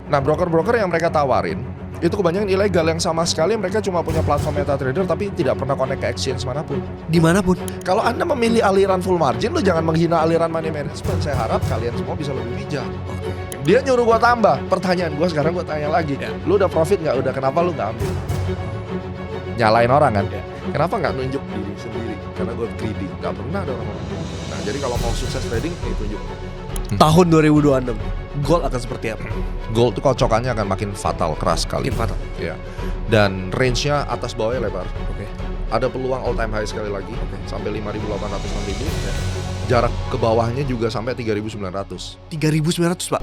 Nah, broker-broker yang mereka tawarin itu kebanyakan ilegal, yang sama sekali mereka cuma punya platform MetaTrader tapi tidak pernah connect ke exchange manapun. Dimanapun. Kalau Anda memilih aliran full margin, lu jangan menghina aliran money management. Saya harap kalian semua bisa lebih bijak. Dia nyuruh gua tambah. Pertanyaan gua sekarang, gua tanya lagi, lu udah profit nggak? Udah, kenapa lu nggak ambil? Nyalain orang kan? Kenapa nggak nunjuk diri sendiri? Karena gua greedy. Nggak pernah ada orang. Nah, jadi kalau mau sukses trading, tunjuk. Tahun 2026 gold akan seperti apa? Gold tuh kocokannya akan makin fatal, keras sekali. Makin fatal. Ya. Dan range-nya atas bawahnya lebar. Oke. Ada peluang all time high sekali lagi, sampai 5.800 6.000. Jarak ke bawahnya juga sampai 3.900. 3.900, Pak.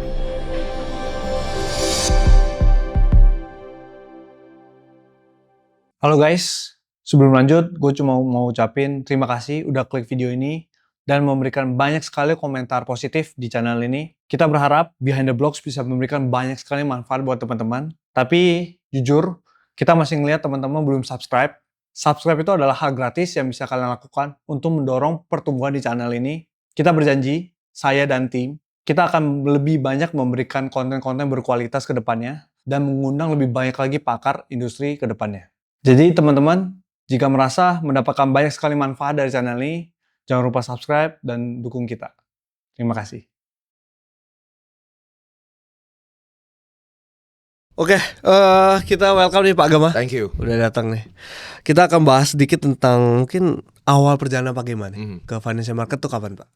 Halo guys, sebelum lanjut gue cuma mau ucapin terima kasih udah klik video ini dan memberikan banyak sekali komentar positif di channel ini. Kita berharap Behind the Blocks bisa memberikan banyak sekali manfaat buat teman-teman. Tapi jujur, kita masih ngeliat teman-teman belum subscribe. Subscribe itu adalah hal gratis yang bisa kalian lakukan untuk mendorong pertumbuhan di channel ini. Kita berjanji, saya dan tim, kita akan lebih banyak memberikan konten-konten berkualitas ke depannya dan mengundang lebih banyak lagi pakar industri ke depannya. Jadi teman-teman, jika merasa mendapatkan banyak sekali manfaat dari channel ini, jangan lupa subscribe dan dukung kita. Terima kasih. Oke, kita welcome nih Pak Gama. Thank you. Udah datang nih. Kita akan bahas sedikit tentang mungkin awal perjalanan Pak Gama nih ke financial market tuh kapan, Pak?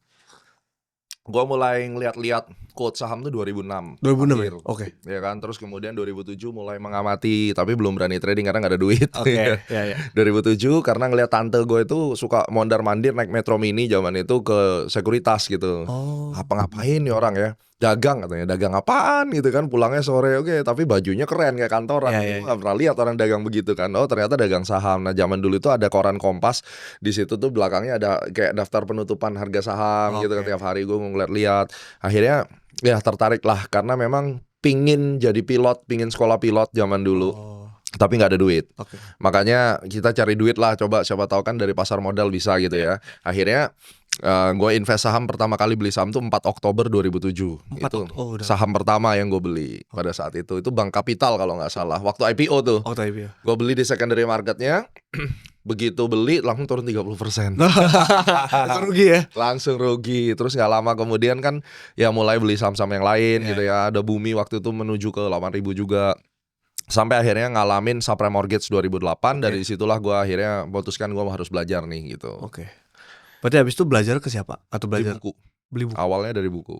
Gua mulai ngeliat-liat quote saham tuh 2006. 2006 akhir. ya? Oke. Ya kan, terus kemudian 2007 mulai mengamati, tapi belum berani trading karena nggak ada duit. Oke, ya. 2007 karena ngeliat tante gue itu suka mondar-mandir naik Metro Mini zaman itu ke sekuritas gitu. Oh. Apa-ngapain nih orang ya? Dagang katanya, dagang apaan gitu kan, pulangnya sore, oke, tapi bajunya keren kayak kantoran. Gue gak pernah lihat orang dagang begitu kan. Oh, ternyata dagang saham. Nah, zaman dulu itu ada koran Kompas, di situ tuh belakangnya ada kayak daftar penutupan harga saham gitu kan, tiap hari gue ngeliat-liat. Akhirnya ya tertarik lah karena memang pingin jadi pilot, pingin sekolah pilot zaman dulu. Tapi nggak ada duit. Makanya kita cari duit lah, coba siapa tahu kan dari pasar modal bisa gitu ya. Akhirnya gue invest saham pertama kali beli saham tuh 4 Oktober 2007. Itu saham pertama yang gue beli pada saat itu Bank Kapital kalau nggak salah. Waktu IPO tuh. Gue beli di secondary marketnya. Begitu beli langsung turun 30%. Langsung rugi ya? Langsung rugi. Terus gak lama kemudian kan ya mulai beli saham-saham yang lain gitu ya. Ada Bumi waktu itu menuju ke 8.000 juga. Sampai akhirnya ngalamin subprime mortgage 2008. Dari situlah gue akhirnya memutuskan gue harus belajar nih gitu. Berarti habis itu belajar ke siapa? Atau belajar? Beli buku. Awalnya dari buku.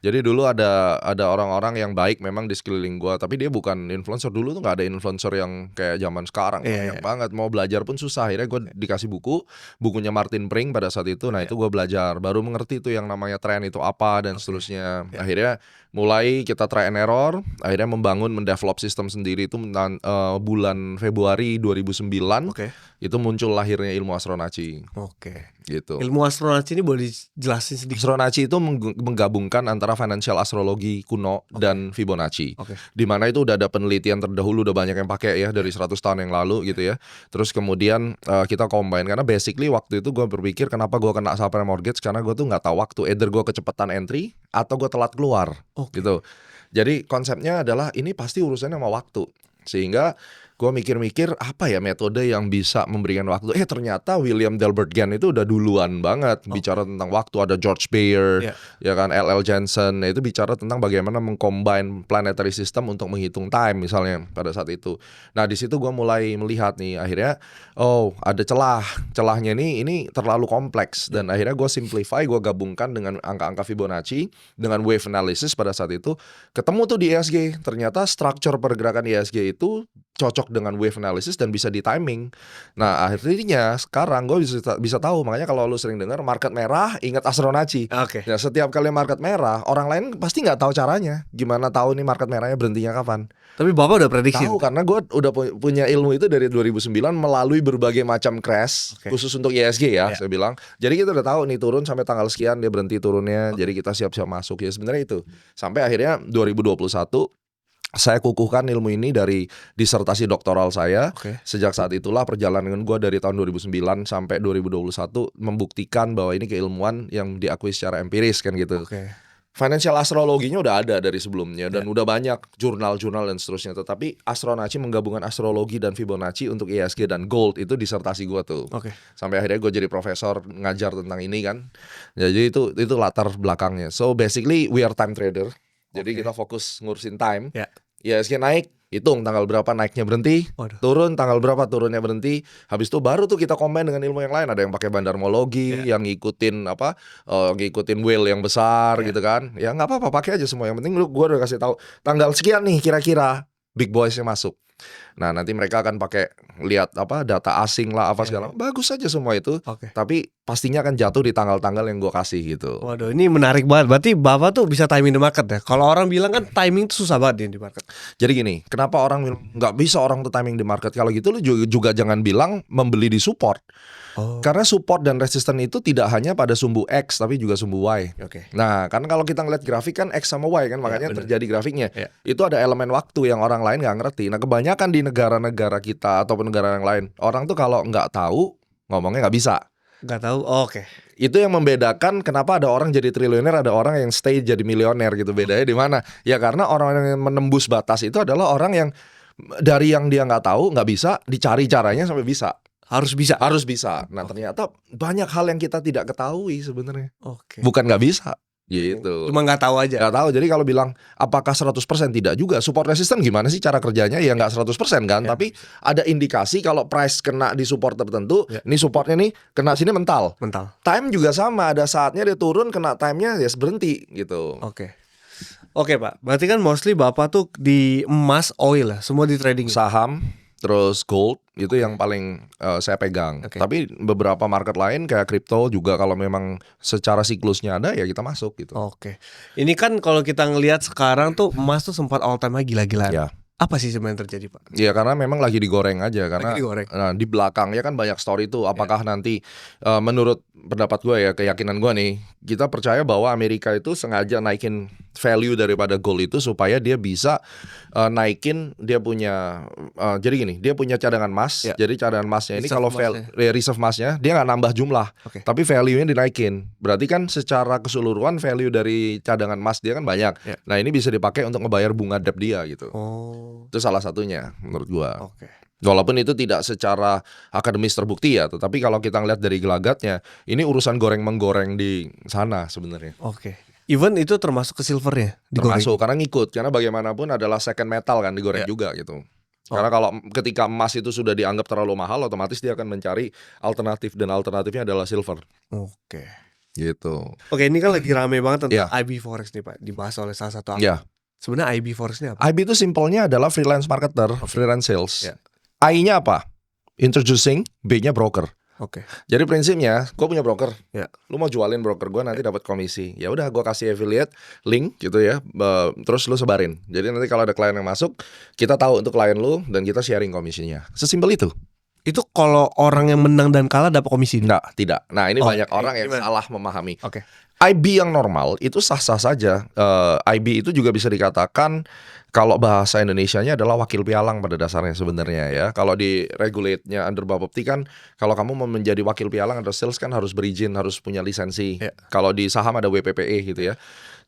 Jadi dulu ada orang-orang yang baik memang di sekeliling gua, tapi dia bukan influencer. Dulu tuh nggak ada influencer yang kayak zaman sekarang banyak banget. Mau belajar pun susah. Akhirnya gue dikasih bukunya Martin Pring pada saat itu. Nah itu gue belajar, baru mengerti tuh yang namanya tren itu apa dan seterusnya. Akhirnya mulai kita try and error. Akhirnya mendevelop sistem sendiri itu bulan Februari 2009. Itu muncul lahirnya ilmu Astronaci. Gitu. Ilmu Astronaci ini boleh dijelasin sedikit? Astronaci itu menggabungkan antara financial astrologi kuno dan Fibonacci. Di mana itu udah ada penelitian terdahulu, udah banyak yang pakai ya dari 100 tahun yang lalu gitu ya. Terus kemudian kita combine karena basically waktu itu gue berpikir kenapa gue kena subprime mortgage, karena gue tuh nggak tahu waktu, either gue kecepatan entry atau gue telat keluar gitu. Jadi konsepnya adalah ini pasti urusannya sama waktu. Sehingga gue mikir-mikir apa ya metode yang bisa memberikan waktu. Ternyata William Delbert Gann itu udah duluan banget bicara tentang waktu. Ada George Bayer, ya kan, L.L. Jensen. Nah, itu bicara tentang bagaimana mengcombine planetary system untuk menghitung time misalnya pada saat itu. Nah di situ gue mulai melihat nih akhirnya ada celahnya ini terlalu kompleks, dan akhirnya gue simplify, gue gabungkan dengan angka-angka Fibonacci dengan wave analysis pada saat itu. Ketemu tuh di ESG, ternyata structure pergerakan ESG itu cocok dengan wave analysis dan bisa di timing. Nah akhirnya sekarang gue bisa tahu. Makanya kalau lu sering dengar market merah, ingat Astronaci. Nah, setiap kali market merah, orang lain pasti nggak tahu caranya. Gimana tahu nih market merahnya berhentinya kapan? Tapi Bapak udah prediksi? Tahu, karena gue udah punya ilmu itu dari 2009 melalui berbagai macam crash, khusus untuk ISG ya, saya bilang. Jadi kita udah tahu nih turun sampai tanggal sekian dia berhenti turunnya. Jadi kita siap-siap masuk ya sebenarnya itu. Sampai akhirnya 2021 saya kukuhkan ilmu ini dari disertasi doktoral saya. Sejak saat itulah perjalanan gue dari tahun 2009 sampai 2021 membuktikan bahwa ini keilmuan yang diakui secara empiris kan gitu. Financial astrologinya udah ada dari sebelumnya dan udah banyak jurnal-jurnal dan seterusnya. Tetapi Astronaci menggabungkan astrologi dan Fibonacci untuk ESG dan gold itu disertasi gue tuh. Sampai akhirnya gue jadi profesor ngajar tentang ini kan. Jadi itu latar belakangnya. So basically we are time trader. Jadi kita fokus ngurusin time. ESG naik, hitung tanggal berapa naiknya berhenti, turun tanggal berapa turunnya berhenti. Habis itu baru tuh kita combine dengan ilmu yang lain. Ada yang pakai bandarmologi, yang ngikutin ngikutin whale yang besar gitu kan. Ya nggak apa-apa, pakai aja semua. Yang penting gue udah kasih tahu tanggal sekian nih kira-kira big boysnya masuk. Nah nanti mereka akan pakai lihat data asing lah segala bagus aja semua itu. Tapi pastinya akan jatuh di tanggal-tanggal yang gue kasih gitu. Waduh, ini menarik banget. Berarti Bapak tuh bisa timing the market ya. Kalau orang bilang kan timing tuh susah banget di market. Jadi gini, kenapa orang nggak bisa orang tuh timing di market? Kalau gitu lu juga jangan bilang membeli di support. Karena support dan resisten itu tidak hanya pada sumbu X tapi juga sumbu Y. Nah, kan kalau kita ngeliat grafik kan X sama Y kan, makanya terjadi grafiknya. Itu ada elemen waktu yang orang lain nggak ngerti. Nah, kebanyakan di negara-negara kita ataupun negara yang lain, orang tuh kalau nggak tahu ngomongnya nggak bisa. Nggak tahu, Itu yang membedakan kenapa ada orang jadi triliuner, ada orang yang stay jadi milioner gitu. Bedanya di mana? Ya karena orang yang menembus batas itu adalah orang yang dari yang dia nggak tahu, nggak bisa, dicari caranya sampai bisa. Harus bisa. Nah ternyata banyak hal yang kita tidak ketahui sebenarnya. Oke. Bukan nggak bisa gitu. Cuma nggak tahu aja. Nggak tahu. Jadi kalau bilang apakah 100% tidak juga. Support resistance gimana sih cara kerjanya? Ya nggak 100% kan. Tapi ada indikasi kalau price kena di support tertentu. Ini supportnya nih kena sini mental. Time juga sama. Ada saatnya dia turun, kena timenya ya berhenti gitu. Oke Pak. Berarti kan mostly Bapak tuh di emas, oil lah. Semua di trading. Saham, terus gold itu yang paling saya pegang. Tapi beberapa market lain kayak kripto juga kalau memang secara siklusnya ada ya kita masuk gitu. Ini kan kalau kita ngelihat sekarang tuh emas tuh sempat all time gila-gilaan. Ya. Apa sih sebenarnya terjadi Pak? Ya karena memang lagi digoreng aja karena digoreng. di belakangnya kan banyak story tuh. Apakah nanti menurut pendapat gue ya, keyakinan gue nih, kita percaya bahwa Amerika itu sengaja naikin value daripada gold itu supaya dia bisa naikin dia punya jadi gini, dia punya cadangan emas. Jadi cadangan emasnya ini kalau reserve emasnya dia nggak nambah jumlah, tapi value-nya dinaikin. Berarti kan secara keseluruhan value dari cadangan emas dia kan banyak. Nah ini bisa dipakai untuk ngebayar bunga debt dia gitu. Itu salah satunya menurut gua. Walaupun itu tidak secara akademis terbukti ya, tetapi kalau kita ngeliat dari gelagatnya, ini urusan goreng-menggoreng di sana sebenarnya. Even itu termasuk ke silvernya? Termasuk, karena ngikut. Karena bagaimanapun adalah second metal kan, digoreng juga gitu. Karena kalau ketika emas itu sudah dianggap terlalu mahal, otomatis dia akan mencari alternatif. Dan alternatifnya adalah silver. Gitu. Ini kan lagi rame banget tentang IB Forex nih Pak, dibahas oleh salah satu akun. Sebenarnya IB Forex ini apa? IB itu simpelnya adalah freelance marketer, freelance sales. I-nya apa? Introducing, B-nya broker. Jadi prinsipnya, gue punya broker. Lu mau jualin broker gue nanti dapat komisi. Ya udah, gue kasih affiliate link gitu ya. Terus lu sebarin. Jadi nanti kalau ada klien yang masuk, kita tahu untuk klien lu dan kita sharing komisinya. Sesimpel itu. Itu kalau orang yang menang dan kalah dapat komisi? Enggak, tidak. Nah ini banyak orang yang salah memahami. IB yang normal itu sah-sah saja. IB itu juga bisa dikatakan kalau bahasa Indonesianya adalah wakil pialang pada dasarnya sebenarnya ya. Kalau di regulate-nya under Bapepti kan kalau kamu mau menjadi wakil pialang atau sales kan harus berizin, harus punya lisensi. Kalau di saham ada WPPE gitu ya.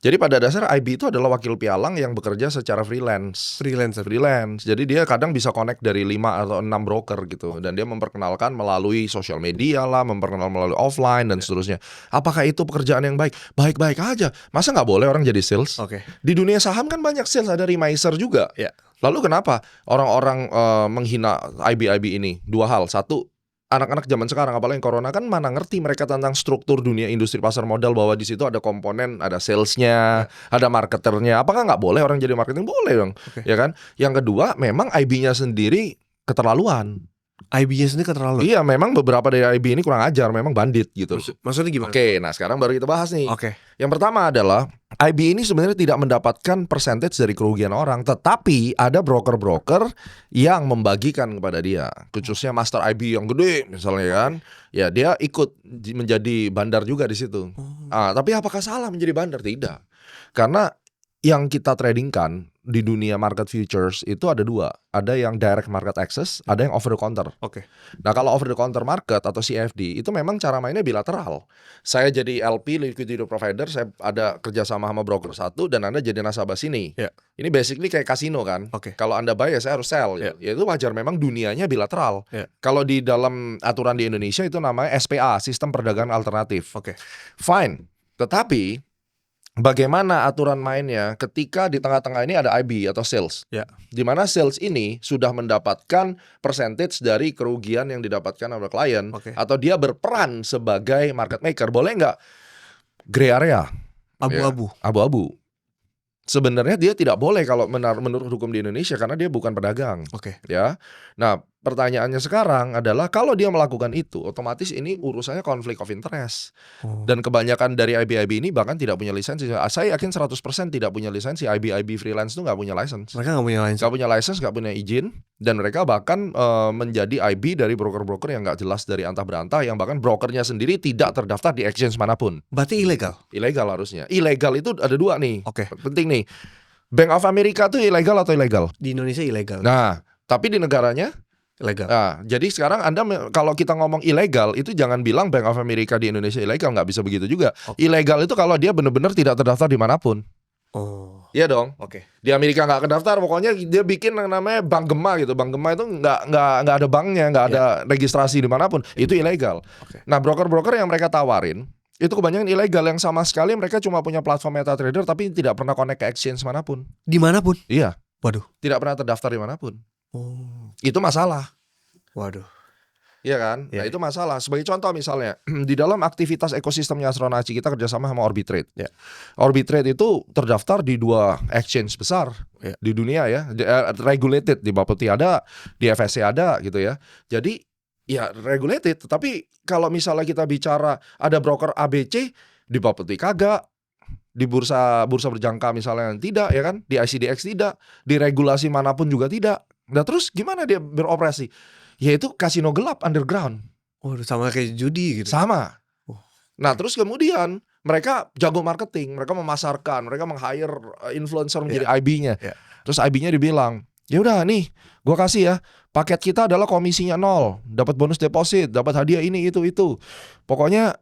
Jadi pada dasar IB itu adalah wakil pialang yang bekerja secara freelance. Jadi dia kadang bisa connect dari 5 atau 6 broker gitu. Dan dia memperkenalkan melalui sosial media lah, memperkenalkan melalui offline dan seterusnya. Apakah itu pekerjaan yang baik? Baik-baik aja. Masa nggak boleh orang jadi sales? Di dunia saham kan banyak sales, ada remiser juga. Lalu kenapa orang-orang menghina IB ini? Dua hal. Satu, anak-anak zaman sekarang apalagi corona kan mana ngerti mereka tentang struktur dunia industri pasar modal, bahwa di situ ada komponen, ada salesnya, ada marketernya. Apakah nggak boleh orang jadi marketing? Boleh dong, ya kan? Yang kedua, memang IB-nya sendiri keterlaluan. IB-nya sendiri keterlaluan? Iya, memang beberapa dari IB ini kurang ajar, memang bandit gitu. Maksudnya gimana? Nah sekarang baru kita bahas nih. Yang pertama adalah IB ini sebenarnya tidak mendapatkan percentage dari kerugian orang, tetapi ada broker-broker yang membagikan kepada dia, khususnya master IB yang gede misalnya kan, ya dia ikut menjadi bandar juga di situ. Tapi apakah salah menjadi bandar? Tidak, karena Yang kita tradingkan di dunia market futures itu ada dua. Ada yang direct market access, ada yang over the counter. Oke. Nah kalau over the counter market atau CFD itu memang cara mainnya bilateral. Saya jadi LP liquidity provider, saya ada kerjasama sama broker satu dan Anda jadi nasabah sini. Ya. Ini basically kayak kasino kan. Oke. Kalau Anda buy ya saya harus sell. Ya. Ya itu wajar, memang dunianya bilateral. Ya. Kalau di dalam aturan di Indonesia itu namanya SPA, sistem perdagangan alternatif. Oke. Fine. Tetapi bagaimana aturan mainnya ketika di tengah-tengah ini ada IB atau sales? Ya. Di mana sales ini sudah mendapatkan percentage dari kerugian yang didapatkan oleh klien, Oke. atau dia berperan sebagai market maker. Boleh nggak? Gray area. Abu-abu. Abu-abu. Sebenarnya dia tidak boleh kalau menurut hukum di Indonesia karena dia bukan pedagang. Oke. Ya. Nah, pertanyaannya sekarang adalah kalau dia melakukan itu, otomatis ini urusannya conflict of interest. Dan kebanyakan dari IB-IB ini bahkan tidak punya lisensi. Saya yakin 100% tidak punya lisensi. IB-IB freelance itu nggak punya license. Mereka nggak punya license. Nggak punya license, nggak punya izin, dan mereka bahkan menjadi IB dari broker-broker yang nggak jelas dari antah berantah, yang bahkan brokernya sendiri tidak terdaftar di exchange manapun. Berarti ilegal. Ilegal harusnya. Ilegal itu ada dua nih. Oke. Penting nih. Bank of America itu ilegal atau ilegal? Di Indonesia ilegal. Nah, tapi di negaranya Ilegal. nah, jadi sekarang kalau kita ngomong ilegal itu jangan bilang Bank of America di Indonesia ilegal, nggak bisa begitu juga. Ilegal itu kalau dia benar-benar tidak terdaftar dimanapun. Oh. Iya dong. Oke. Di Amerika nggak kedaftar, pokoknya dia bikin yang namanya Bank Gema gitu. Bank Gema itu nggak ada banknya, nggak ada registrasi dimanapun. Itu ilegal. Oke. Nah, broker-broker yang mereka tawarin itu kebanyakan ilegal, yang sama sekali mereka cuma punya platform MetaTrader tapi tidak pernah connect ke exchange manapun. Dimanapun. Iya. Waduh. Tidak pernah terdaftar dimanapun. Oh. Itu masalah. Waduh. Iya kan? Ya. Nah itu masalah. Sebagai contoh misalnya di dalam aktivitas ekosistemnya Astronaci kita kerjasama sama Orbitrade. Ya. Orbitrade itu terdaftar di 2 exchange besar di dunia ya, regulated, di Bapeti ada, di FSC ada gitu ya. Jadi ya regulated. Tapi kalau misalnya kita bicara ada broker ABC di Bapeti kagak, di bursa berjangka misalnya tidak ya kan, di ICDX tidak, di regulasi manapun juga tidak. Nah terus gimana dia beroperasi? Yaitu kasino gelap underground. Waduh, sama kayak judi gitu. Sama. Oh. Nah terus kemudian mereka jago marketing, mereka memasarkan, mereka meng-hire influencer menjadi IB-nya. Terus IB-nya dibilang, ya udah nih, gua kasih ya, paket kita adalah komisinya 0, dapat bonus deposit, dapat hadiah ini itu. Pokoknya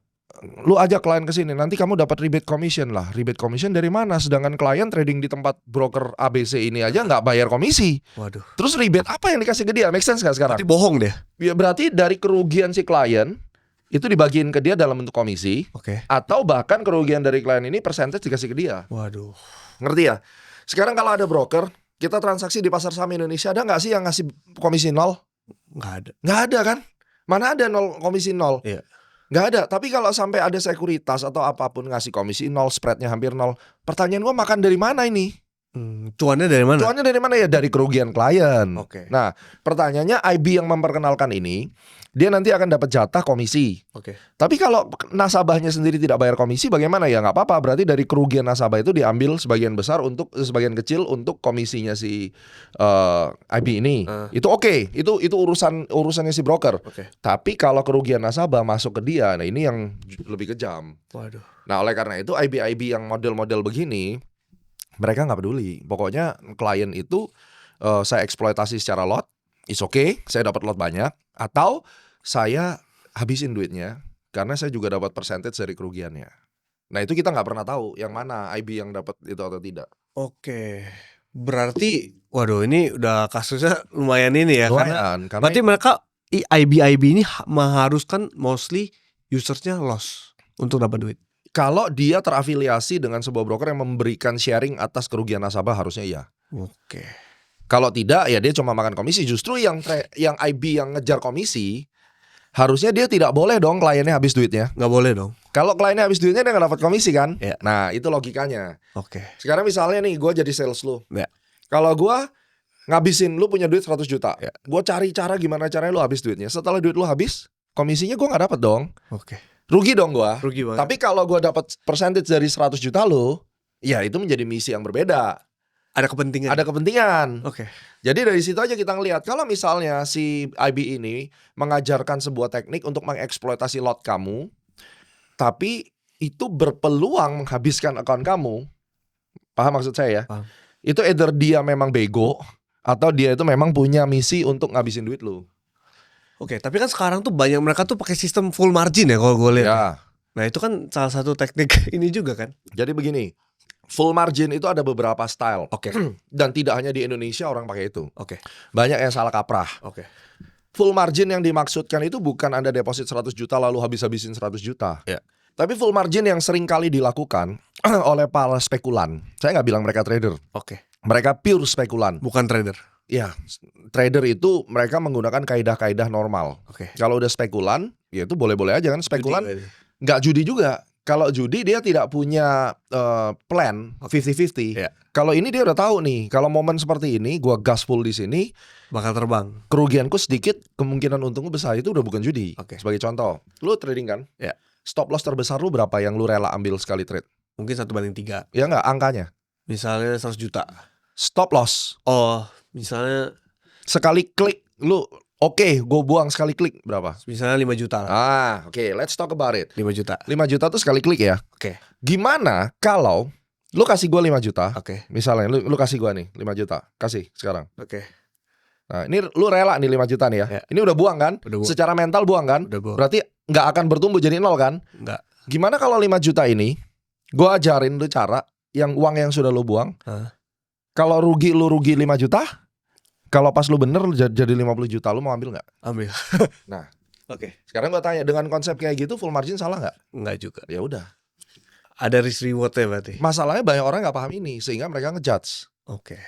lu ajak klien ke sini, nanti kamu dapat rebate commission lah. Rebate commission dari mana? Sedangkan klien trading di tempat broker ABC ini aja nggak bayar komisi. Waduh. Terus rebate apa yang dikasih ke dia? Make sense nggak sekarang? Berarti bohong deh. Ya, berarti dari kerugian si klien itu dibagiin ke dia dalam bentuk komisi. Oke. Atau bahkan kerugian dari klien ini percentage dikasih ke dia. Waduh. Ngerti ya? Sekarang kalau ada broker, kita transaksi di pasar saham Indonesia, ada nggak sih yang ngasih komisi 0? Nggak ada. Nggak ada kan? Mana ada komisi 0? Iya. Nggak ada. Tapi kalau sampai ada sekuritas atau apapun ngasih komisi 0, spreadnya hampir 0, pertanyaan gua makan dari mana ini? Cuannya dari mana? Cuannya dari mana ya? Dari kerugian klien. Oke. Nah, pertanyaannya IB yang memperkenalkan ini, dia nanti akan dapat jatah komisi. Oke. Tapi kalau nasabahnya sendiri tidak bayar komisi, bagaimana ya? Nggak apa-apa. Berarti dari kerugian nasabah itu diambil sebagian sebagian kecil untuk komisinya si IB ini. Itu oke. Itu urusannya si broker. Oke. Tapi kalau kerugian nasabah masuk ke dia, nah ini yang lebih kejam. Waduh. Nah, oleh karena itu IB yang model-model begini, mereka nggak peduli. Pokoknya klien itu saya eksploitasi secara lot, is okay, saya dapat lot banyak, atau saya habisin duitnya karena saya juga dapat percentage dari kerugiannya. Nah itu kita nggak pernah tahu yang mana IB yang dapat itu atau tidak. Oke. Berarti, waduh ini udah kasusnya lumayan ini ya. Lumayan, Karena berarti mereka IB ini mengharuskan mostly usersnya loss untuk dapat duit. Kalau dia terafiliasi dengan sebuah broker yang memberikan sharing atas kerugian nasabah, harusnya iya. Oke. Kalau tidak ya dia cuma makan komisi. Justru yang IB yang ngejar komisi, harusnya dia tidak boleh dong kliennya habis duitnya. Nggak boleh dong. Kalau kliennya habis duitnya dia nggak dapat komisi kan? Ya. Nah itu logikanya. Oke. Sekarang misalnya nih gue jadi sales lu. Ya. Kalau gue ngabisin lu punya duit 100 juta, Ya. gue cari cara gimana caranya lu habis duitnya. Setelah duit lu habis, komisinya gue nggak dapat dong. Oke. Rugi dong gue. Rugi banget. Tapi kalau gue dapat percentage dari 100 juta lu, ya itu menjadi misi yang berbeda. Ada kepentingan. Ada kepentingan. Oke. Jadi dari situ aja kita ngelihat kalau misalnya si IB ini mengajarkan sebuah teknik untuk mengeksploitasi lot kamu, tapi itu berpeluang menghabiskan akun kamu, Paham maksud saya ya? Paham. Itu either dia memang bego atau dia itu memang punya misi untuk ngabisin duit lu. Oke, tapi kan sekarang tuh banyak mereka tuh pakai sistem full margin ya kalau gue lihat. Ya. Nah itu kan salah satu teknik ini juga kan. Jadi begini, full margin itu ada beberapa style. Oke. Dan tidak hanya di Indonesia orang pakai itu. Oke. Banyak yang salah kaprah. Oke. Full margin yang dimaksudkan itu bukan Anda deposit 100 juta lalu habis-habisin 100 juta. Ya. Tapi full margin yang sering kali dilakukan oleh para spekulan. Saya nggak bilang mereka trader. Oke. Mereka pure spekulan. Bukan trader. Ya, trader itu mereka menggunakan kaidah-kaidah normal. Oke. Kalau udah spekulan, ya itu boleh-boleh aja kan. Spekulan Judi, nggak judi juga. Kalau judi dia tidak punya plan 50-50. Ya. Kalau ini dia udah tahu nih, kalau momen seperti ini, gua gas full di sini, bakal terbang. kerugianku sedikit, kemungkinan untungku besar, itu udah bukan judi. Oke. Sebagai contoh, lu trading kan? Ya. Stop loss terbesar lu berapa yang lu rela ambil sekali trade? Mungkin 1/3. Ya nggak angkanya. Misalnya 100 juta. Stop loss Oh, misalnya sekali klik lu oke, gue buang sekali klik berapa? misalnya 5 juta lah. Oke, let's talk about it. 5 juta. 5 juta tuh sekali klik ya. Oke. Gimana kalau lu kasih gua 5 juta? Oke. Misalnya lu kasih gua nih 5 juta. Kasih sekarang. Oke. Nah, ini lu rela nih 5 juta nih ya. Ya. Ini udah buang kan? Udah buang. Secara mental buang kan? Udah buang. Berarti nggak akan bertumbuh jadi nol kan? Enggak. Gimana kalau 5 juta ini gua ajarin lu cara yang uang yang sudah lu buang. Kalau rugi lu rugi 5 juta. Kalau pas lu bener jadi 50 juta, lu mau ambil nggak? Ambil. Nah, Oke. sekarang gua tanya, dengan konsep kayak gitu full margin salah nggak? Enggak juga. Ya udah. Ada risk rewardnya berarti. Masalahnya banyak orang nggak paham ini sehingga mereka ngejudge. Oke.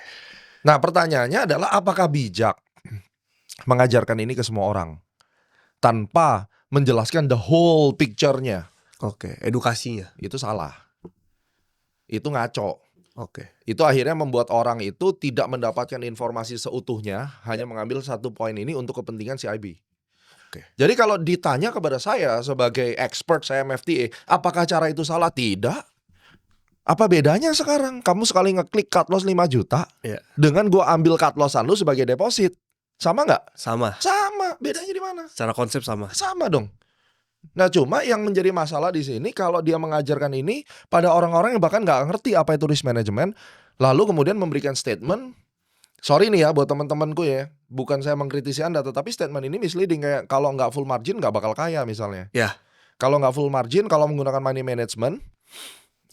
Nah, pertanyaannya adalah apakah bijak mengajarkan ini ke semua orang tanpa menjelaskan the whole picture-nya? Oke, edukasinya. Itu salah. Itu ngaco. Oke. Itu akhirnya membuat orang itu tidak mendapatkan informasi seutuhnya, hanya mengambil satu poin ini untuk kepentingan CIB. Oke. Jadi kalau ditanya kepada saya sebagai expert saya MFTA, apakah cara itu salah? Tidak. Apa bedanya sekarang? Kamu sekali ngeklik cut loss 5 juta Iya. dengan gua ambil cut lossan lu sebagai deposit. Sama nggak? Sama. Sama. Bedanya di mana? Secara konsep sama. Sama dong. Nah, cuma yang menjadi masalah di sini kalau dia mengajarkan ini pada orang-orang yang bahkan nggak ngerti apa itu risk management, lalu kemudian memberikan statement. Sorry nih ya buat teman-temanku ya, bukan saya mengkritisi Anda, tetapi statement ini misleading, kayak kalau nggak full margin nggak bakal kaya misalnya. Ya. Kalau nggak full margin, kalau menggunakan money management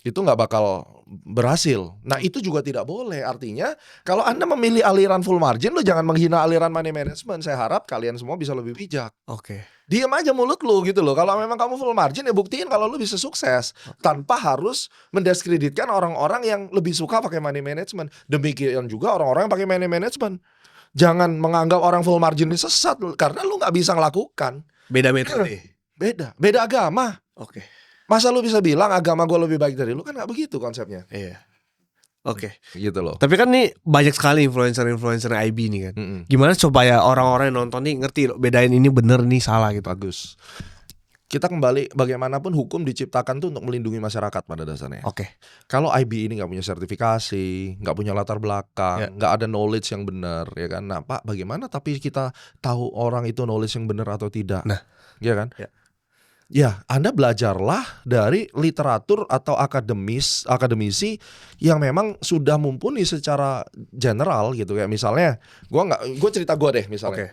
itu nggak bakal berhasil. Nah, itu juga tidak boleh. Artinya kalau Anda memilih aliran full margin, lu jangan menghina aliran money management. Saya harap kalian semua bisa lebih bijak. Oke. Diam aja mulut lu gitu loh. Kalau memang kamu full margin ya buktiin kalau lu bisa sukses tanpa harus mendiskreditkan orang-orang yang lebih suka pakai money management. Demikian juga orang-orang yang pakai money management. Jangan menganggap orang full margin ini sesat karena lu nggak bisa ngelakukan. Beda metode. Beda agama. Oke. Masa lu bisa bilang agama gue lebih baik dari lu? Kan nggak begitu konsepnya. Iya. Oke. Gitu loh. Tapi kan nih banyak sekali influencer-influencer IB nih kan. Gimana supaya orang-orang yang nonton nih ngerti loh, bedain ini bener nih salah gitu. Bagus. Kita kembali, bagaimanapun hukum diciptakan tuh untuk melindungi masyarakat pada dasarnya. Oke. Kalau IB ini nggak punya sertifikasi, nggak punya latar belakang, nggak ada knowledge yang benar, ya kan? Nah, Pak, bagaimana? Tapi kita tahu orang itu knowledge yang benar atau tidak, Nah, ya kan? ya. Ya, Anda belajarlah dari literatur atau akademisi yang memang sudah mumpuni secara general gitu. Kayak misalnya, gue cerita gue deh misalnya. Oke.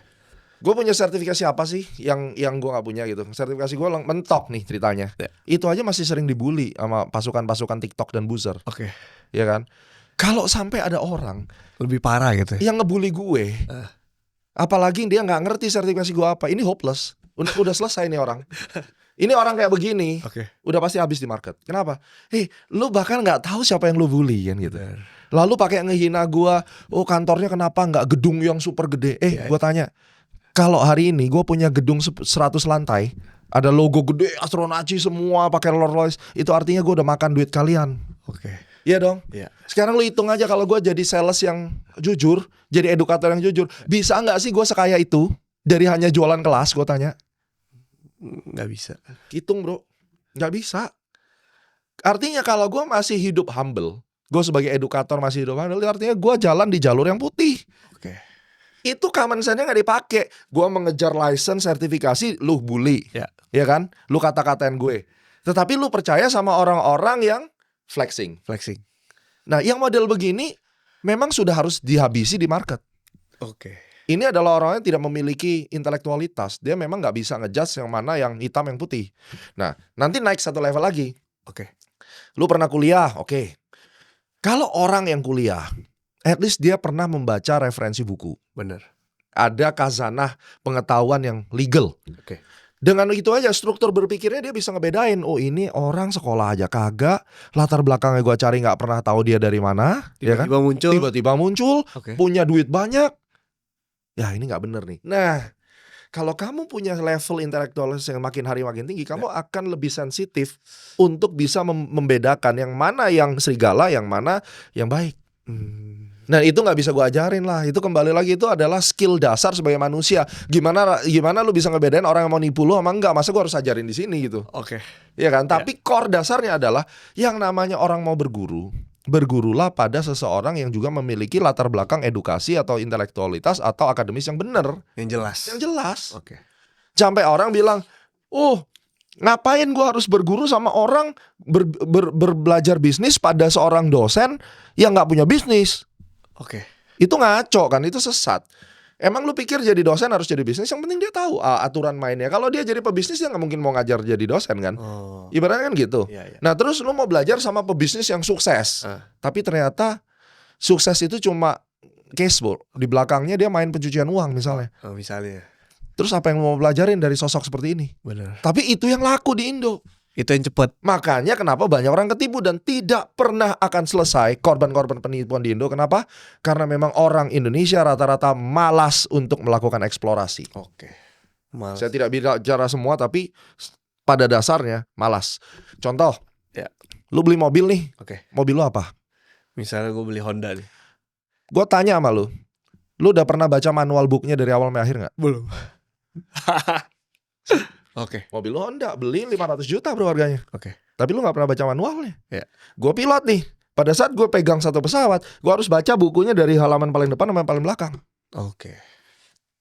Gue punya sertifikasi apa sih yang gue nggak punya gitu. Sertifikasi gue mentok nih ceritanya. Ya. Itu aja masih sering dibully sama pasukan-pasukan TikTok dan buzzer. Oke. Ya kan? Kalau sampai ada orang Lebih parah gitu ya. yang ngebully gue, apalagi dia nggak ngerti sertifikasi gue apa, ini hopeless. Udah selesai nih orang. Ini orang kayak begini, Oke. udah pasti habis di market. Kenapa? Lu bahkan nggak tahu siapa yang lu bully kan gitu. Lalu pakai ngehina gua, oh kantornya kenapa nggak gedung yang super gede? Gua tanya, kalau hari ini gua punya gedung 100 lantai, ada logo gede, Astronaci semua, pakai Rolls Royce, itu artinya gua udah makan duit kalian. Oke. Iya dong. Iya. Sekarang lu hitung aja kalau gua jadi sales yang jujur, jadi edukator yang jujur, bisa nggak sih gua sekaya itu dari hanya jualan kelas? Gua tanya. Nggak bisa. Hitung bro, nggak bisa. Artinya kalau gue masih hidup humble, gue sebagai edukator masih hidup humble, artinya gue jalan di jalur yang putih. Oke. Itu common sense-nya nggak dipakai. Gue mengejar license, sertifikasi, lu bully, ya kan? Lu kata-katain gue. Tetapi lu percaya sama orang-orang yang flexing. Nah, yang model begini memang sudah harus dihabisi di market. Oke. Ini adalah orang yang tidak memiliki intelektualitas. Dia memang nggak bisa ngejudge yang mana yang hitam yang putih. Nah, nanti naik satu level lagi. Oke. Lu pernah kuliah, oke. Kalau orang yang kuliah, at least dia pernah membaca referensi buku. Bener. Ada khazanah pengetahuan yang legal. Oke. Dengan itu aja struktur berpikirnya dia bisa ngebedain. Oh, ini orang sekolah aja kagak, latar belakangnya gua cari nggak pernah tahu dia dari mana, ya kan? Tiba-tiba muncul. Tiba-tiba muncul, Oke. punya duit banyak. Ya ini nggak bener nih. Nah, kalau kamu punya level intelektualitas yang makin hari makin tinggi, kamu akan lebih sensitif untuk bisa membedakan yang mana yang serigala, yang mana yang baik. Nah, itu nggak bisa gue ajarin lah. Itu kembali lagi itu adalah skill dasar sebagai manusia. Gimana lu bisa ngebedain orang yang mau nipu lu sama enggak? Masa gue harus ajarin di sini gitu? Oke. Iya kan? Tapi core dasarnya adalah yang namanya orang mau berguru. Bergurulah pada seseorang yang juga memiliki latar belakang edukasi atau intelektualitas atau akademis yang benar. Yang jelas. Yang jelas. Oke. Sampai orang bilang, ngapain gua harus berguru sama orang belajar bisnis pada seorang dosen yang nggak punya bisnis? Oke. Itu ngaco kan, itu sesat. Emang lu pikir jadi dosen harus jadi bisnis? Yang penting dia tahu aturan mainnya. Kalau dia jadi pebisnis dia nggak mungkin mau ngajar jadi dosen kan. Ibaratnya kan gitu. Iya. Nah terus lu mau belajar sama pebisnis yang sukses, tapi ternyata sukses itu cuma cashboard. Di belakangnya dia main pencucian uang misalnya. Oh, misalnya. Terus apa yang lu mau pelajarin dari sosok seperti ini? Bener. Tapi itu yang laku di Indo. Itu yang cepet. Makanya kenapa banyak orang ketipu dan tidak pernah akan selesai korban-korban penipuan di Indo. Kenapa? Karena memang orang Indonesia rata-rata malas untuk melakukan eksplorasi. Oke. Saya tidak bicara semua, tapi pada dasarnya malas. Contoh, lu beli mobil nih. Oke. Mobil lu apa? Misalnya gue beli Honda nih. Gue tanya sama lu udah pernah baca manual booknya dari awal sampai akhir nggak? Belum. Oke. Mobil lu Honda, beli 500 juta bro harganya. Oke. Tapi lu gak pernah baca manualnya. Ya. Gue pilot nih. Pada saat gue pegang satu pesawat, gue harus baca bukunya dari halaman paling depan sampai paling belakang. Oke.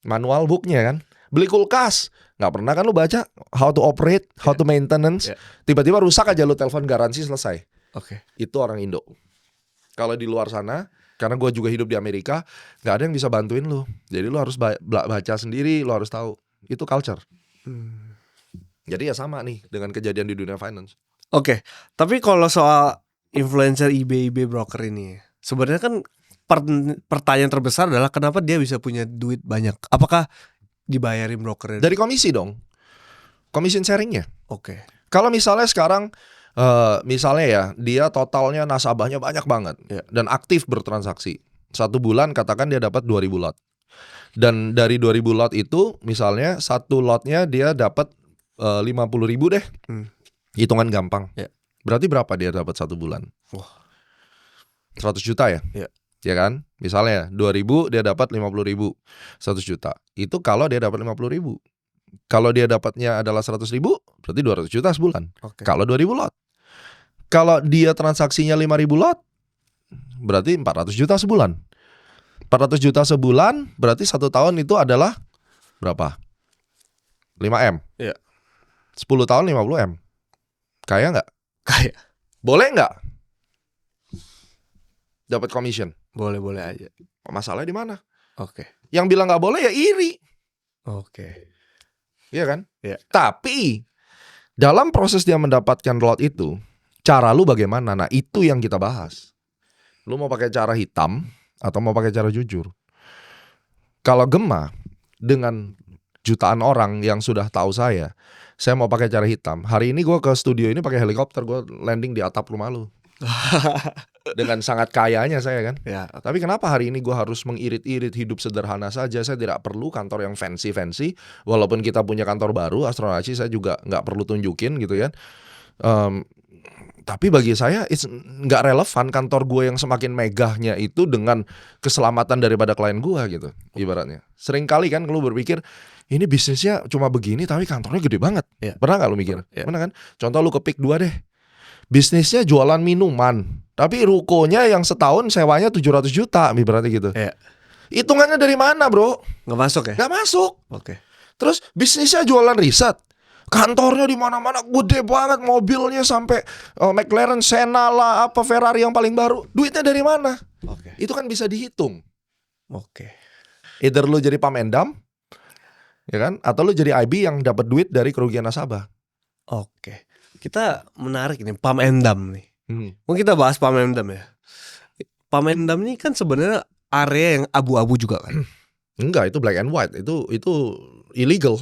Manual booknya kan. Beli kulkas, gak pernah kan lu baca how to operate, how to maintenance. Tiba-tiba rusak aja lu telepon garansi selesai. Oke. Itu orang Indo. Kalau di luar sana, karena gue juga hidup di Amerika, gak ada yang bisa bantuin lu. Jadi lu harus baca sendiri, lu harus tahu. Itu culture. Jadi ya sama nih dengan kejadian di dunia finance. Oke, tapi kalau soal influencer eBay broker ini, sebenarnya kan pertanyaan terbesar adalah kenapa dia bisa punya duit banyak? Apakah dibayarin brokernya? Dari komisi dong, commission sharingnya. Oke. Kalau misalnya sekarang, misalnya ya, dia totalnya nasabahnya banyak banget dan aktif bertransaksi. Satu bulan katakan dia dapat 2000 lot. Dan dari 2000 lot itu, misalnya satu lotnya dia dapat 50.000 deh. Hitungan gampang. Berarti berapa dia dapat satu bulan? 100 juta ya? Ya kan? Misalnya 2000 dia dapat 50.000, 100 juta. Itu kalau dia dapat 50.000. Kalau dia dapatnya adalah 100.000, berarti 200 juta sebulan. Kalau 2000 lot. Kalau dia transaksinya 5.000 lot, berarti 400 juta sebulan. 400 juta sebulan berarti 1 tahun itu adalah berapa? 5M. 10 tahun 50M. Kaya nggak? Kaya. Boleh nggak? Dapat commission. Boleh aja. Masalahnya di mana? Oke. Yang bilang nggak boleh ya iri. Oke. Iya kan? Iya. Tapi dalam proses dia mendapatkan lot itu, cara lu bagaimana? Nah itu yang kita bahas. Lu mau pakai cara hitam atau mau pakai cara jujur? Kalau Gema dengan jutaan orang yang sudah tahu saya mau pakai cara hitam. Hari ini gue ke studio ini pakai helikopter, gue landing di atap rumah lu. Dengan sangat kayanya saya kan. Tapi kenapa hari ini gue harus mengirit-irit hidup sederhana saja? Saya tidak perlu kantor yang fancy-fancy. Walaupun kita punya kantor baru, Astronaci, saya juga nggak perlu tunjukin gitu kan. Tapi bagi saya nggak relevan kantor gue yang semakin megahnya itu dengan keselamatan daripada klien gue gitu. Ibaratnya. Sering kali kan lu berpikir ini bisnisnya cuma begini tapi kantornya gede banget. Pernah gak lu mikir? Pernah kan? Contoh lu ke Pick 2 deh. Bisnisnya jualan minuman, tapi rukonya yang setahun sewanya 700 juta berarti gitu. Hitungannya dari mana bro? Nggak masuk ya? Nggak masuk. Oke. Terus bisnisnya jualan riset, Kantornya di mana-mana gede banget, mobilnya sampai McLaren, Senna lah, apa Ferrari yang paling baru. Duitnya dari mana? Oke. Itu kan bisa dihitung. Oke. Either lu jadi pump and dump, ya kan? Atau lu jadi IB yang dapat duit dari kerugian nasabah. Oke. Kita menarik nih pump and dump nih. Mungkin kita bahas pump and dump ya. Pump and dump ini kan sebenarnya area yang abu-abu juga kan. Enggak, itu black and white. Itu illegal.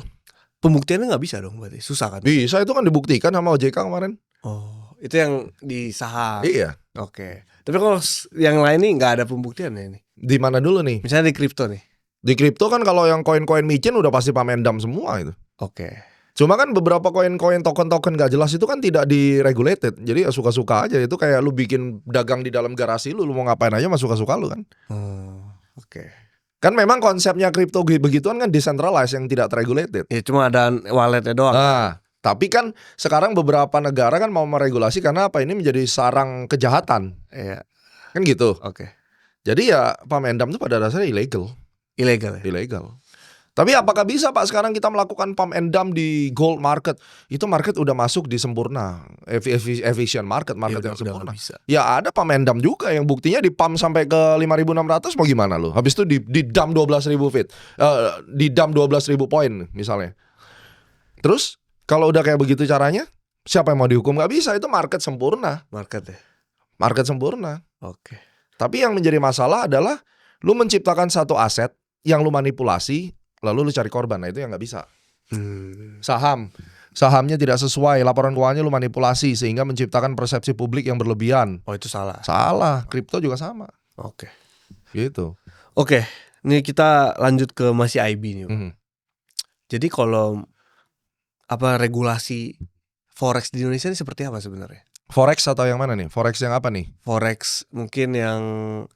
Pembuktiannya nggak bisa dong berarti, susah kan? Bisa, itu kan dibuktikan sama OJK kemarin. Oh, itu yang di saham. Iya. Oke. Tapi kalau yang lain nih nggak ada pembuktiannya ini. Di mana dulu nih? Misalnya di kripto nih. Di kripto kan kalau yang koin-koin micin udah pasti pump and dump semua itu. Oke. Cuma kan beberapa koin-koin token-token gak jelas itu kan tidak diregulated. Jadi ya suka-suka aja. Itu kayak lu bikin dagang di dalam garasi lu mau ngapain aja mah suka-suka lu kan. Oke. Kan memang konsepnya kripto begituan kan decentralized yang tidak regulated. Ya cuma ada walletnya doang. Nah, tapi kan sekarang beberapa negara kan mau meregulasi karena apa? Ini menjadi sarang kejahatan. Iya. Kan gitu. Oke. Jadi ya pump and dump itu pada dasarnya illegal. Ilegal ya. Ilegal. Tapi apakah bisa Pak sekarang kita melakukan pump and dump di gold market? Itu market udah masuk di sempurna, efficient market Ya, yang sempurna. bisa. Ya ada pump and dump juga yang buktinya di pump sampai ke 5.600 mau gimana lu? Habis itu di dump 12.000 feet, di dump 12.000 poin misalnya. Terus kalau udah kayak begitu caranya, siapa yang mau dihukum? Gak bisa, itu market sempurna. Market ya. Market sempurna. Oke. Tapi yang menjadi masalah adalah lu menciptakan satu aset yang lu manipulasi, lalu lu cari korban. Nah itu yang gak bisa. Sahamnya tidak sesuai, laporan keuangannya lu manipulasi sehingga menciptakan persepsi publik yang berlebihan. Oh itu salah. Salah, kripto juga sama. Oke. Gitu. Oke. Ini kita lanjut ke masih IB nih. Mhm. Jadi kalau regulasi forex di Indonesia ini seperti apa sebenarnya? Forex atau yang mana nih? Forex yang apa nih? Forex mungkin yang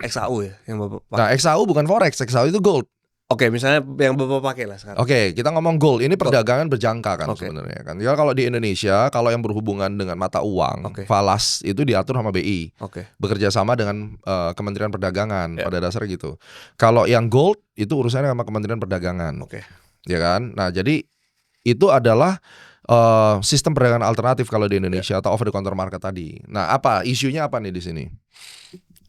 XAU ya, yang Bapak pakai. Nah, XAU bukan forex, XAU itu gold. Oke, misalnya yang Bapak pakai lah sekarang. Oke, kita ngomong gold. Ini perdagangan berjangka kan Oke. sebenarnya kan. Ya kalau di Indonesia, kalau yang berhubungan dengan mata uang, Oke. falas itu diatur sama BI. Oke. Bekerja sama dengan Kementerian Perdagangan Ya. pada dasarnya gitu. Kalau yang gold itu urusannya sama Kementerian Perdagangan. Oke. Ya kan? Nah, jadi itu adalah sistem perdagangan alternatif kalau di Indonesia atau over the counter market tadi. Nah, apa isunya apa nih di sini?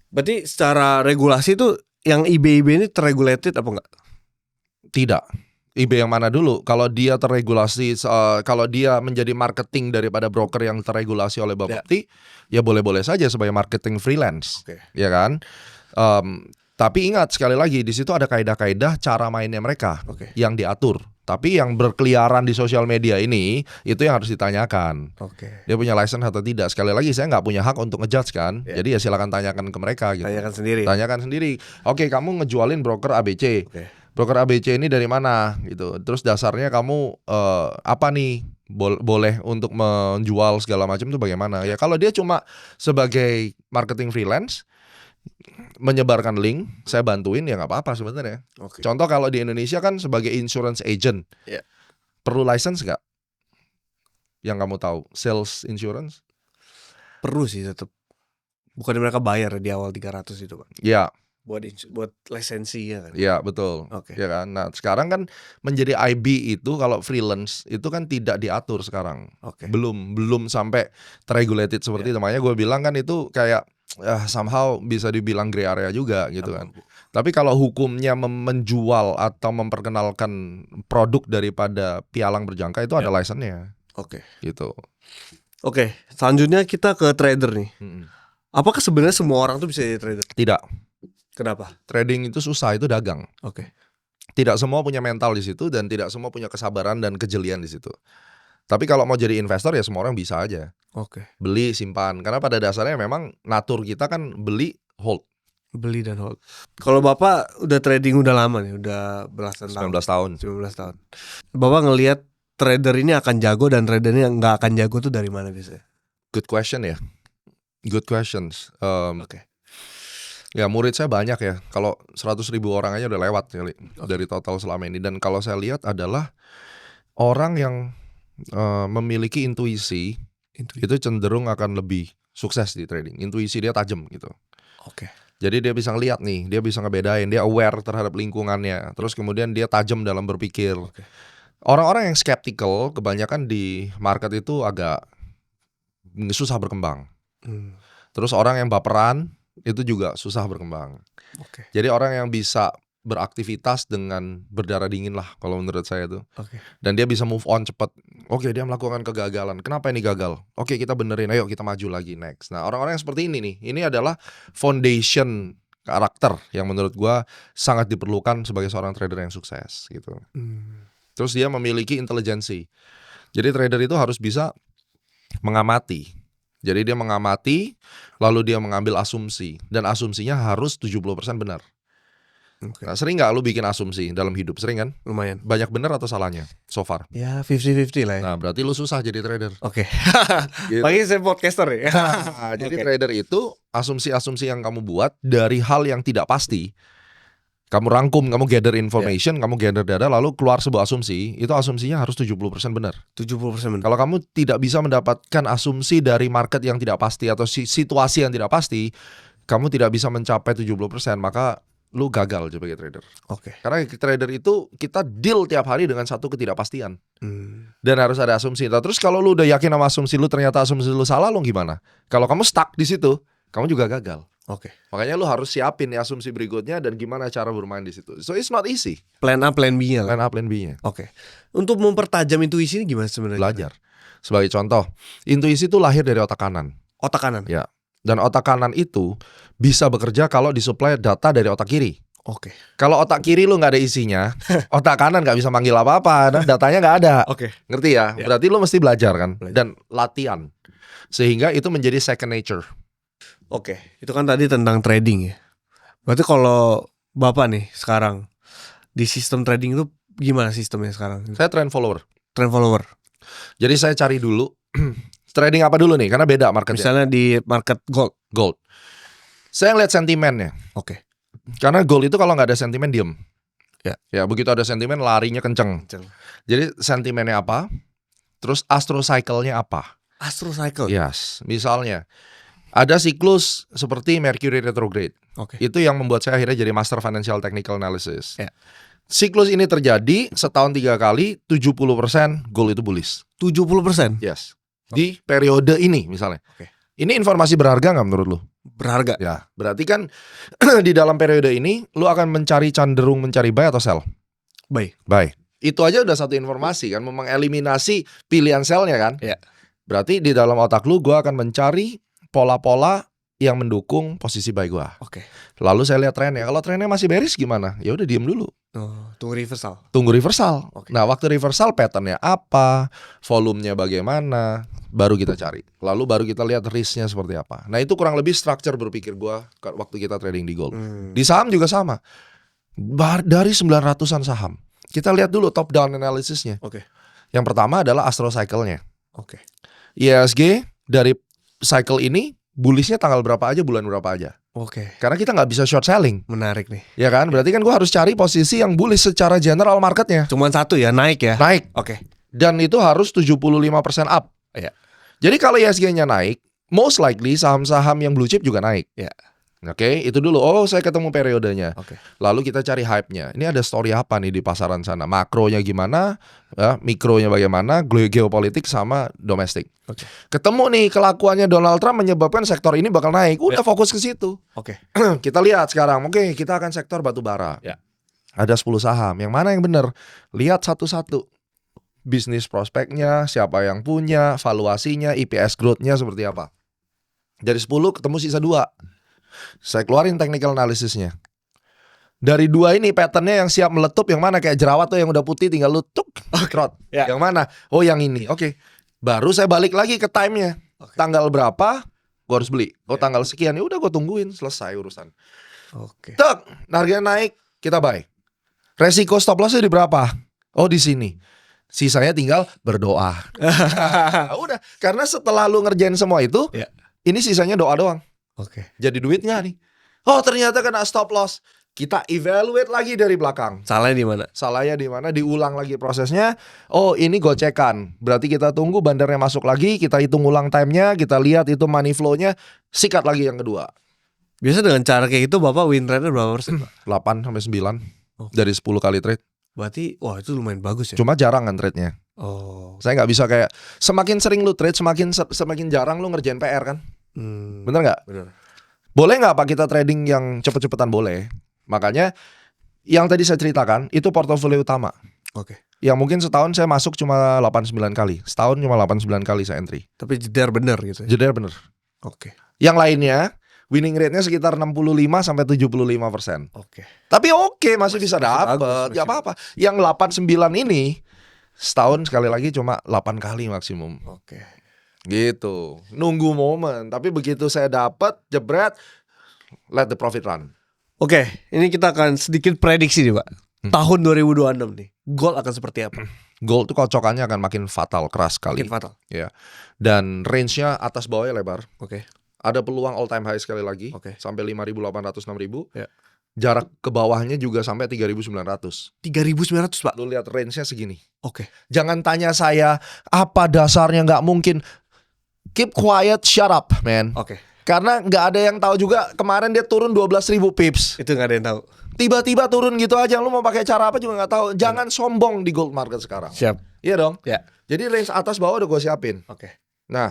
Berarti secara regulasi itu yang IB ini terregulated apa enggak? Tidak. IB yang mana dulu? Kalau dia terregulasi, kalau dia menjadi marketing daripada broker yang terregulasi oleh Bapepti, ya boleh-boleh saja sebagai marketing freelance, Oke. ya kan? Tapi ingat sekali lagi di situ ada kaidah-kaidah cara mainnya mereka Oke. yang diatur. Tapi yang berkeliaran di sosial media ini itu yang harus ditanyakan. Oke. Dia punya license atau tidak? Sekali lagi saya nggak punya hak untuk ngejudge kan. Ya. Jadi ya silakan tanyakan ke mereka gitu. Tanyakan sendiri. Tanyakan sendiri. Oke, kamu ngejualin broker ABC. Oke. Broker ABC ini dari mana gitu. Terus dasarnya kamu apa nih? Boleh untuk menjual segala macam itu bagaimana? Ya kalau dia cuma sebagai marketing freelance menyebarkan link, saya bantuin ya nggak apa-apa sebenarnya. Oke. Contoh kalau di Indonesia kan sebagai insurance agent, Ya. perlu license nggak? Yang kamu tahu, sales insurance? Perlu sih tetap. Bukan mereka bayar di awal 300 itu, Pak. Ya, Buat lisensi ya kan. ya betul. Oke. Ya kan. Nah sekarang kan menjadi IB itu kalau freelance itu kan tidak diatur sekarang. Oke. Belum sampai terregulated seperti itu. Makanya gue bilang kan itu kayak somehow bisa dibilang gray area juga gitu kan. Tapi kalau hukumnya menjual atau memperkenalkan produk daripada pialang berjangka itu ada license-nya Oke. gitu. Oke, selanjutnya kita ke trader nih. Apakah sebenarnya semua orang tuh bisa jadi trader? Tidak. Kenapa? Trading itu susah, itu dagang. Oke. Tidak semua punya mental di situ dan tidak semua punya kesabaran dan kejelian di situ. Tapi kalau mau jadi investor ya semua orang bisa aja. Oke. Beli, simpan. Karena pada dasarnya memang natur kita kan beli, hold. Beli dan hold. Kalau Bapak udah trading udah lama nih, udah belasan 19 tahun. tahun. 19 tahun. Bapak ngelihat trader ini akan jago dan trader ini nggak akan jago tuh dari mana biasanya? Good question ya. Good questions. Oke. Ya murid saya banyak ya. Kalau 100.000 orang aja udah lewat kali dari total selama ini. Dan kalau saya lihat adalah orang yang memiliki intuisi itu cenderung akan lebih sukses di trading. Intuisi dia tajam gitu. Oke. Jadi dia bisa ngeliat nih, dia bisa ngebedain, dia aware terhadap lingkungannya. Terus kemudian dia tajam dalam berpikir. Oke. Orang-orang yang skeptical kebanyakan di market itu agak susah berkembang. Terus orang yang baperan itu juga susah berkembang. Oke. Jadi orang yang bisa beraktivitas dengan berdarah dingin lah kalau menurut saya tuh. Oke. Dan dia bisa move on cepat. Oke, dia melakukan kegagalan. Kenapa ini gagal? Oke, kita benerin. Ayo kita maju lagi next. Nah, orang-orang yang seperti ini nih, ini adalah foundation karakter yang menurut gua sangat diperlukan sebagai seorang trader yang sukses gitu. Terus dia memiliki intelijensi. Jadi trader itu harus bisa mengamati. Jadi dia mengamati, lalu dia mengambil asumsi. Dan asumsinya harus 70% benar. Nah, sering gak lu bikin asumsi dalam hidup? Sering kan? Lumayan. Banyak benar atau salahnya so far? Ya 50-50 lah ya. Nah, berarti lu susah jadi trader. Oke. Gitu. Pagi saya podcaster ya. Nah, jadi trader itu asumsi-asumsi yang kamu buat dari hal yang tidak pasti. Kamu rangkum, kamu gather information, kamu gather data, lalu keluar sebuah asumsi. Itu asumsinya harus 70% benar. 70% benar. Kalau kamu tidak bisa mendapatkan asumsi dari market yang tidak pasti atau situasi yang tidak pasti, kamu tidak bisa mencapai 70%, maka lu gagal sebagai trader. Oke. Karena trader itu kita deal tiap hari dengan satu ketidakpastian. Dan harus ada asumsi. Nah, terus kalau lu udah yakin sama asumsi lu, ternyata asumsi lu salah, lu gimana? Kalau kamu stuck di situ, kamu juga gagal. Oke. Makanya lu harus siapin nih asumsi berikutnya dan gimana cara bermain di situ. So it's not easy. Plan A, plan B-nya lah. Plan A, plan B-nya. Oke. Untuk mempertajam intuisi ini gimana sebenarnya? Belajar. Sebagai contoh, intuisi itu lahir dari otak kanan. Otak kanan. Ya. Dan otak kanan itu bisa bekerja kalau disuplai data dari otak kiri. Oke. Kalau otak kiri lu nggak ada isinya, otak kanan nggak bisa manggil apa-apa, dan datanya nggak ada. Oke. Ngerti ya? Ya. Berarti lu mesti belajar kan, Belajar. dan latihan, sehingga itu menjadi second nature. Oke. Itu kan tadi tentang trading ya. Berarti kalau Bapak nih sekarang di sistem trading itu gimana sistemnya sekarang? Saya trend follower. Trend follower. Jadi saya cari dulu trading apa dulu nih, karena beda marketnya. Misalnya di market gold. Gold. Saya ngeliat sentimennya. Oke. Karena gold itu kalau nggak ada sentimen diem. Ya. Ya begitu ada sentimen larinya kenceng. Jadi sentimennya apa? Terus astro cycle-nya apa? Astro cycle. Yes. Misalnya ada siklus seperti Mercury retrograde. Oke. Itu yang membuat saya akhirnya jadi Master Financial Technical Analysis. Ya. Siklus ini terjadi setahun 3 kali, 70% gold itu bullish. 70%. Yes. Di periode ini misalnya. Oke. Ini informasi berharga nggak menurut lu? Berharga. Ya, berarti kan di dalam periode ini lu akan cenderung mencari buy atau sell? Baik. Buy. Itu aja udah satu informasi kan, mengeliminasi pilihan sell-nya kan? Ya. Berarti di dalam otak lu gua akan mencari pola-pola yang mendukung posisi buy gua. Oke. Lalu saya lihat trennya. Kalau trennya masih bearish gimana? Ya udah diem dulu. Oh, tunggu reversal. Tunggu reversal. Oke. Nah, waktu reversal patternnya apa, volumenya bagaimana, baru kita cari. Lalu baru kita lihat risknya seperti apa. Nah, itu kurang lebih structure berpikir gua waktu kita trading di gold. Di saham juga sama. Dari 900-an saham, kita lihat dulu top down analysisnya. Oke. Yang pertama adalah astro cycle-nya. Oke. IHSG dari cycle ini bullishnya tanggal berapa aja, bulan berapa aja. Oke. Karena kita nggak bisa short selling. Menarik nih. Ya kan? Berarti kan gua harus cari posisi yang bullish secara general marketnya. Cuman satu ya, naik ya. Naik. Oke. Dan itu harus 75% up. Iya. Jadi kalau IHSG-nya naik, most likely saham-saham yang blue chip juga naik. Iya. Oke, itu dulu. Oh, saya ketemu periodenya. Oke. Lalu kita cari hype-nya. Ini ada story apa nih di pasaran sana? Makronya gimana? Mikronya bagaimana? Geopolitik sama domestik. Oke. Ketemu nih kelakuannya Donald Trump menyebabkan sektor ini bakal naik. Udah fokus ke situ. Oke. Kita lihat sekarang. Oke, kita akan sektor batu bara. Ya. Ada 10 saham. Yang mana yang benar? Lihat satu-satu. Bisnis prospeknya, siapa yang punya, valuasinya, EPS growth-nya seperti apa. Dari 10 ketemu sisa 2. Saya keluarin technical analysisnya. Dari 2 ini patternnya yang siap meletup, yang mana kayak jerawat tuh yang udah putih tinggal lu tuk, krot. Ya. Yang mana? Oh, yang ini. Oke. Baru saya balik lagi ke time-nya. Oke. Tanggal berapa? Gua harus beli. Oh, tanggal sekian. Ya udah gua tungguin, selesai urusan. Oke. Tuk, harganya naik, kita buy. Resiko stop loss-nya di berapa? Oh, di sini. Sisanya tinggal berdoa. Udah, karena setelah lu ngerjain semua itu, Ya. ini sisanya doa doang. Oke. Jadi duitnya nih. Oh, ternyata kena stop loss. Kita evaluate lagi dari belakang. Salahnya di mana? Salahnya di mana? Diulang lagi prosesnya. Oh, ini gocekan. Berarti kita tunggu bandarnya masuk lagi, kita hitung ulang time-nya, kita lihat itu money flow-nya, sikat lagi yang kedua. Biasa dengan cara kayak gitu Bapak win rate-nya berapa persen, Pak? 8 sampai 9 Oke. dari 10 kali trade. Berarti wah itu lumayan bagus ya. Cuma jarang kan trade-nya. Oh. Saya nggak bisa kayak semakin sering lu trade semakin jarang lu ngerjain PR kan. Bener nggak? Bener. Boleh nggak Pak kita trading yang cepet-cepetan? Boleh. Makanya yang tadi saya ceritakan itu portofolio utama. Oke. Yang mungkin setahun saya masuk cuma 89 kali. Setahun cuma 89 kali saya entry. Tapi jeder bener gitu ya. Jeder bener. Oke. Yang lainnya winning rate-nya sekitar 65-75%. Oke. Tapi oke, masih bisa dapat. bagus, Ya masih apa-apa. Yang 89 ini setahun sekali lagi cuma 8 kali maksimum. Oke. Gitu. Nunggu momen. Tapi begitu saya dapat jebret, let the profit run. Oke, ini kita akan sedikit prediksi nih Pak. Tahun 2026 nih, gold akan seperti apa? Gold tuh kocokannya akan makin fatal, keras sekali. Makin fatal. Ya. Dan range-nya atas bawahnya lebar. Oke. Ada peluang all time high sekali lagi. Oke. Sampai 5.800 6.000. Ya. Jarak ke bawahnya juga sampai 3.900. 3.900 Pak. Lu lihat range-nya segini. Oke. Jangan tanya saya apa dasarnya, nggak mungkin. Keep quiet, shut up, man. Oke. Karena nggak ada yang tahu juga. Kemarin dia turun 12.000 pips. Itu nggak ada yang tahu. Tiba-tiba turun gitu aja. Lu mau pakai cara apa juga nggak tahu. Jangan sombong di gold market sekarang. Siap. Iya dong. Ya. Jadi range atas bawah udah gue siapin. Oke. Nah,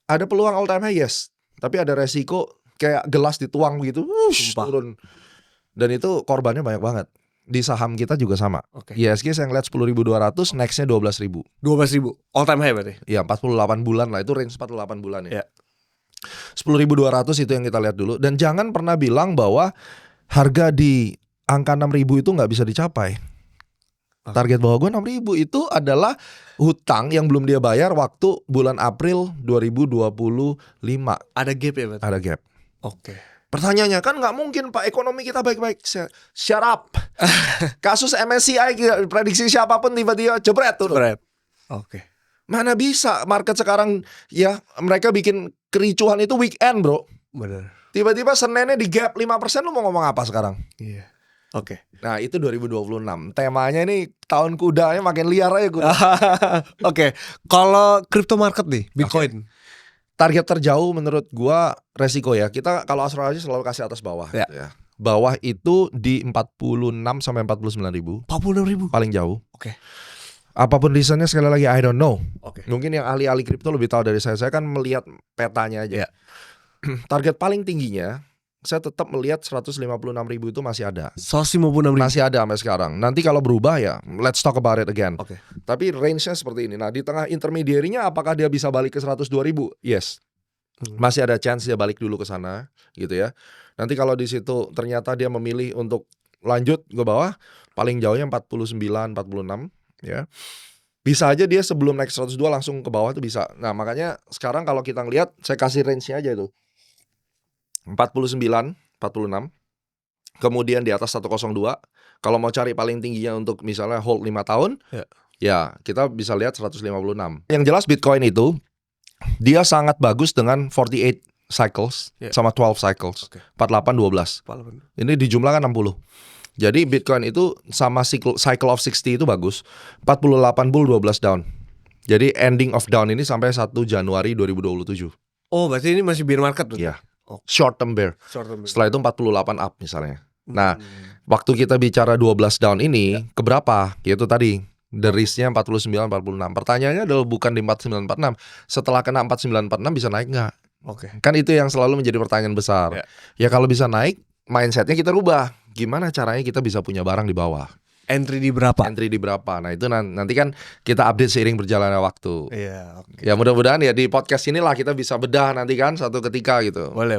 ada peluang all time high, yes. Tapi ada resiko kayak gelas dituang begitu, Sumpah. turun. Dan itu korbannya banyak banget. Di saham kita juga sama. Oke. ISG saya ngeliat 10.200, nextnya 12.000. 12.000 all time high berarti. Ya 48 bulan lah, itu range 48 bulan ya. Ya. 10.200 itu yang kita lihat dulu. Dan jangan pernah bilang bahwa harga di angka 6.000 itu nggak bisa dicapai. Target bawah gue 6.000 itu adalah hutang yang belum dia bayar waktu bulan April 2025. Ada gap ya berarti. Ada gap. Oke. Pertanyaannya kan nggak mungkin Pak, ekonomi kita baik-baik. Shut up. Kasus MSCI prediksi siapapun tiba-tiba jebret turun. Berat. Oke. Mana bisa market sekarang ya, mereka bikin kericuhan itu weekend bro. Bener. Tiba-tiba Seninnya di gap 5%, lu mau ngomong apa sekarang? Iya. Oke. Nah itu 2026. Temanya ini tahun kudanya makin liar aja kuda. Oke. Kalau crypto market nih, Bitcoin. Target terjauh menurut gua resiko ya. Kita kalau astrologi selalu kasih atas bawah. Ya. Gitu ya. Bawah itu di 46 sampai 49.000. 46.000. Paling jauh. Oke. Apapun reasonnya sekali lagi I don't know. Oke. Mungkin yang ahli-ahli kripto lebih tahu dari saya. Saya kan melihat petanya aja. Ya. Target paling tingginya saya tetap melihat 156.000 itu masih ada. 156.000. Masih ada sampai sekarang. Nanti kalau berubah ya let's talk about it again. Oke. Tapi range-nya seperti ini. Nah, di tengah intermediary-nya apakah dia bisa balik ke 102.000? Yes. Masih ada chance dia balik dulu ke sana gitu ya. Nanti kalau di situ ternyata dia memilih untuk lanjut ke bawah, paling jauhnya 49, 46 ya. Bisa aja dia sebelum naik 102 langsung ke bawah tuh bisa. Nah, makanya sekarang kalau kita ngelihat, saya kasih range-nya aja itu. 49, 46. Kemudian di atas 102. Kalau mau cari paling tingginya untuk misalnya hold 5 tahun, ya kita bisa lihat 156. Yang jelas Bitcoin itu dia sangat bagus dengan 48 cycles sama 12 cycles. 48 12. Ini dijumlahkan 60. Jadi Bitcoin itu sama cycle of 60 itu bagus. 48 bull 12 down. Jadi ending of down ini sampai 1 Januari 2027. Oh, berarti ini masih bear market tuh? Iya. Short term bear. Setelah itu 48 up misalnya. Nah, waktu kita bicara 12 down ini keberapa? Yaitu tadi the risk-nya 49 46. Pertanyaannya adalah bukan di 49 46. Setelah kena 49 46 bisa naik nggak? Oke. Kan itu yang selalu menjadi pertanyaan besar. Ya kalau bisa naik, mindsetnya kita rubah. Gimana caranya kita bisa punya barang di bawah? Entry di berapa? Entry di berapa? Nah itu nanti kan kita update seiring berjalannya waktu. Iya. Ya mudah-mudahan ya di podcast inilah kita bisa bedah nanti kan suatu ketika gitu. Boleh.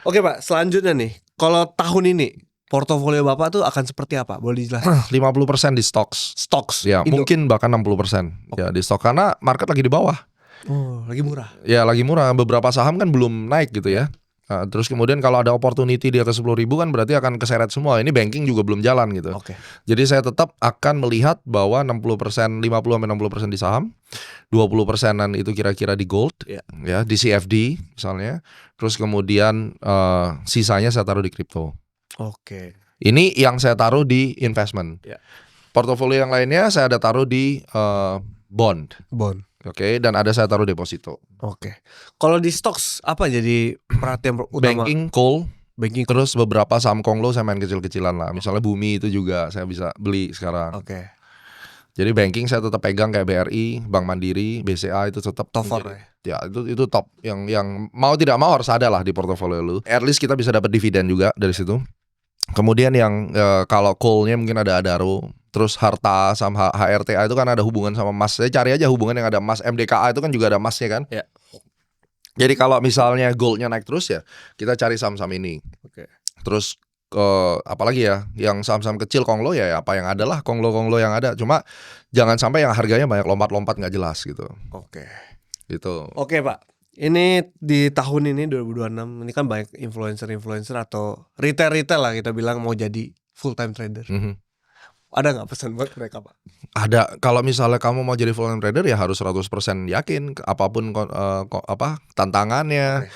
Oke Pak, selanjutnya nih, kalau tahun ini portofolio Bapak tuh akan seperti apa? Boleh dijelaskan? 50% di stocks. Ya, mungkin bahkan 60% ya di stok karena market lagi di bawah. Oh, lagi murah. Ya lagi murah. Beberapa saham kan belum naik gitu ya. Nah, terus kemudian kalau ada opportunity di atas 10.000 kan berarti akan keseret semua. Ini banking juga belum jalan gitu. Oke. Jadi saya tetap akan melihat bahwa 60%, 50-60% di saham, 20%-an itu kira-kira di gold, ya di CFD misalnya. Terus kemudian sisanya saya taruh di kripto. Oke. Ini yang saya taruh di investment. Portofolio yang lainnya saya ada taruh di bond. Oke, dan ada saya taruh deposito. Oke. Kalau di stocks apa jadi perhatian utama? Banking, coal, Banking. Terus beberapa saham Konglo saya main kecil-kecilan lah. Misalnya Bumi itu juga saya bisa beli sekarang. Oke. Jadi banking saya tetap pegang kayak BRI, Bank Mandiri, BCA itu tetap Top 4 menjadi- ya itu top yang mau tidak mau harus ada lah di portofolio lu. At least kita bisa dapat dividen juga dari situ. Kemudian yang kalau coal-nya mungkin ada Adaro, terus harta sama HRTA itu kan ada hubungan sama emas. Saya cari aja hubungan yang ada emas. MDKA itu kan juga ada emasnya kan. Ya. Jadi kalau misalnya goldnya naik terus ya kita cari saham-saham ini. Oke. Terus apalagi ya yang saham-saham kecil Konglo ya apa yang ada lah Konglo yang ada. Cuma jangan sampai yang harganya banyak lompat-lompat nggak jelas gitu. Oke. Gitu. Oke Pak, ini di tahun ini 2026 ini kan banyak influencer atau retail lah kita bilang mau jadi full time trader. Mhm. Ada nggak pesan buat mereka Pak? Ada. Kalau misalnya kamu mau jadi full time trader ya harus 100% yakin apapun tantangannya,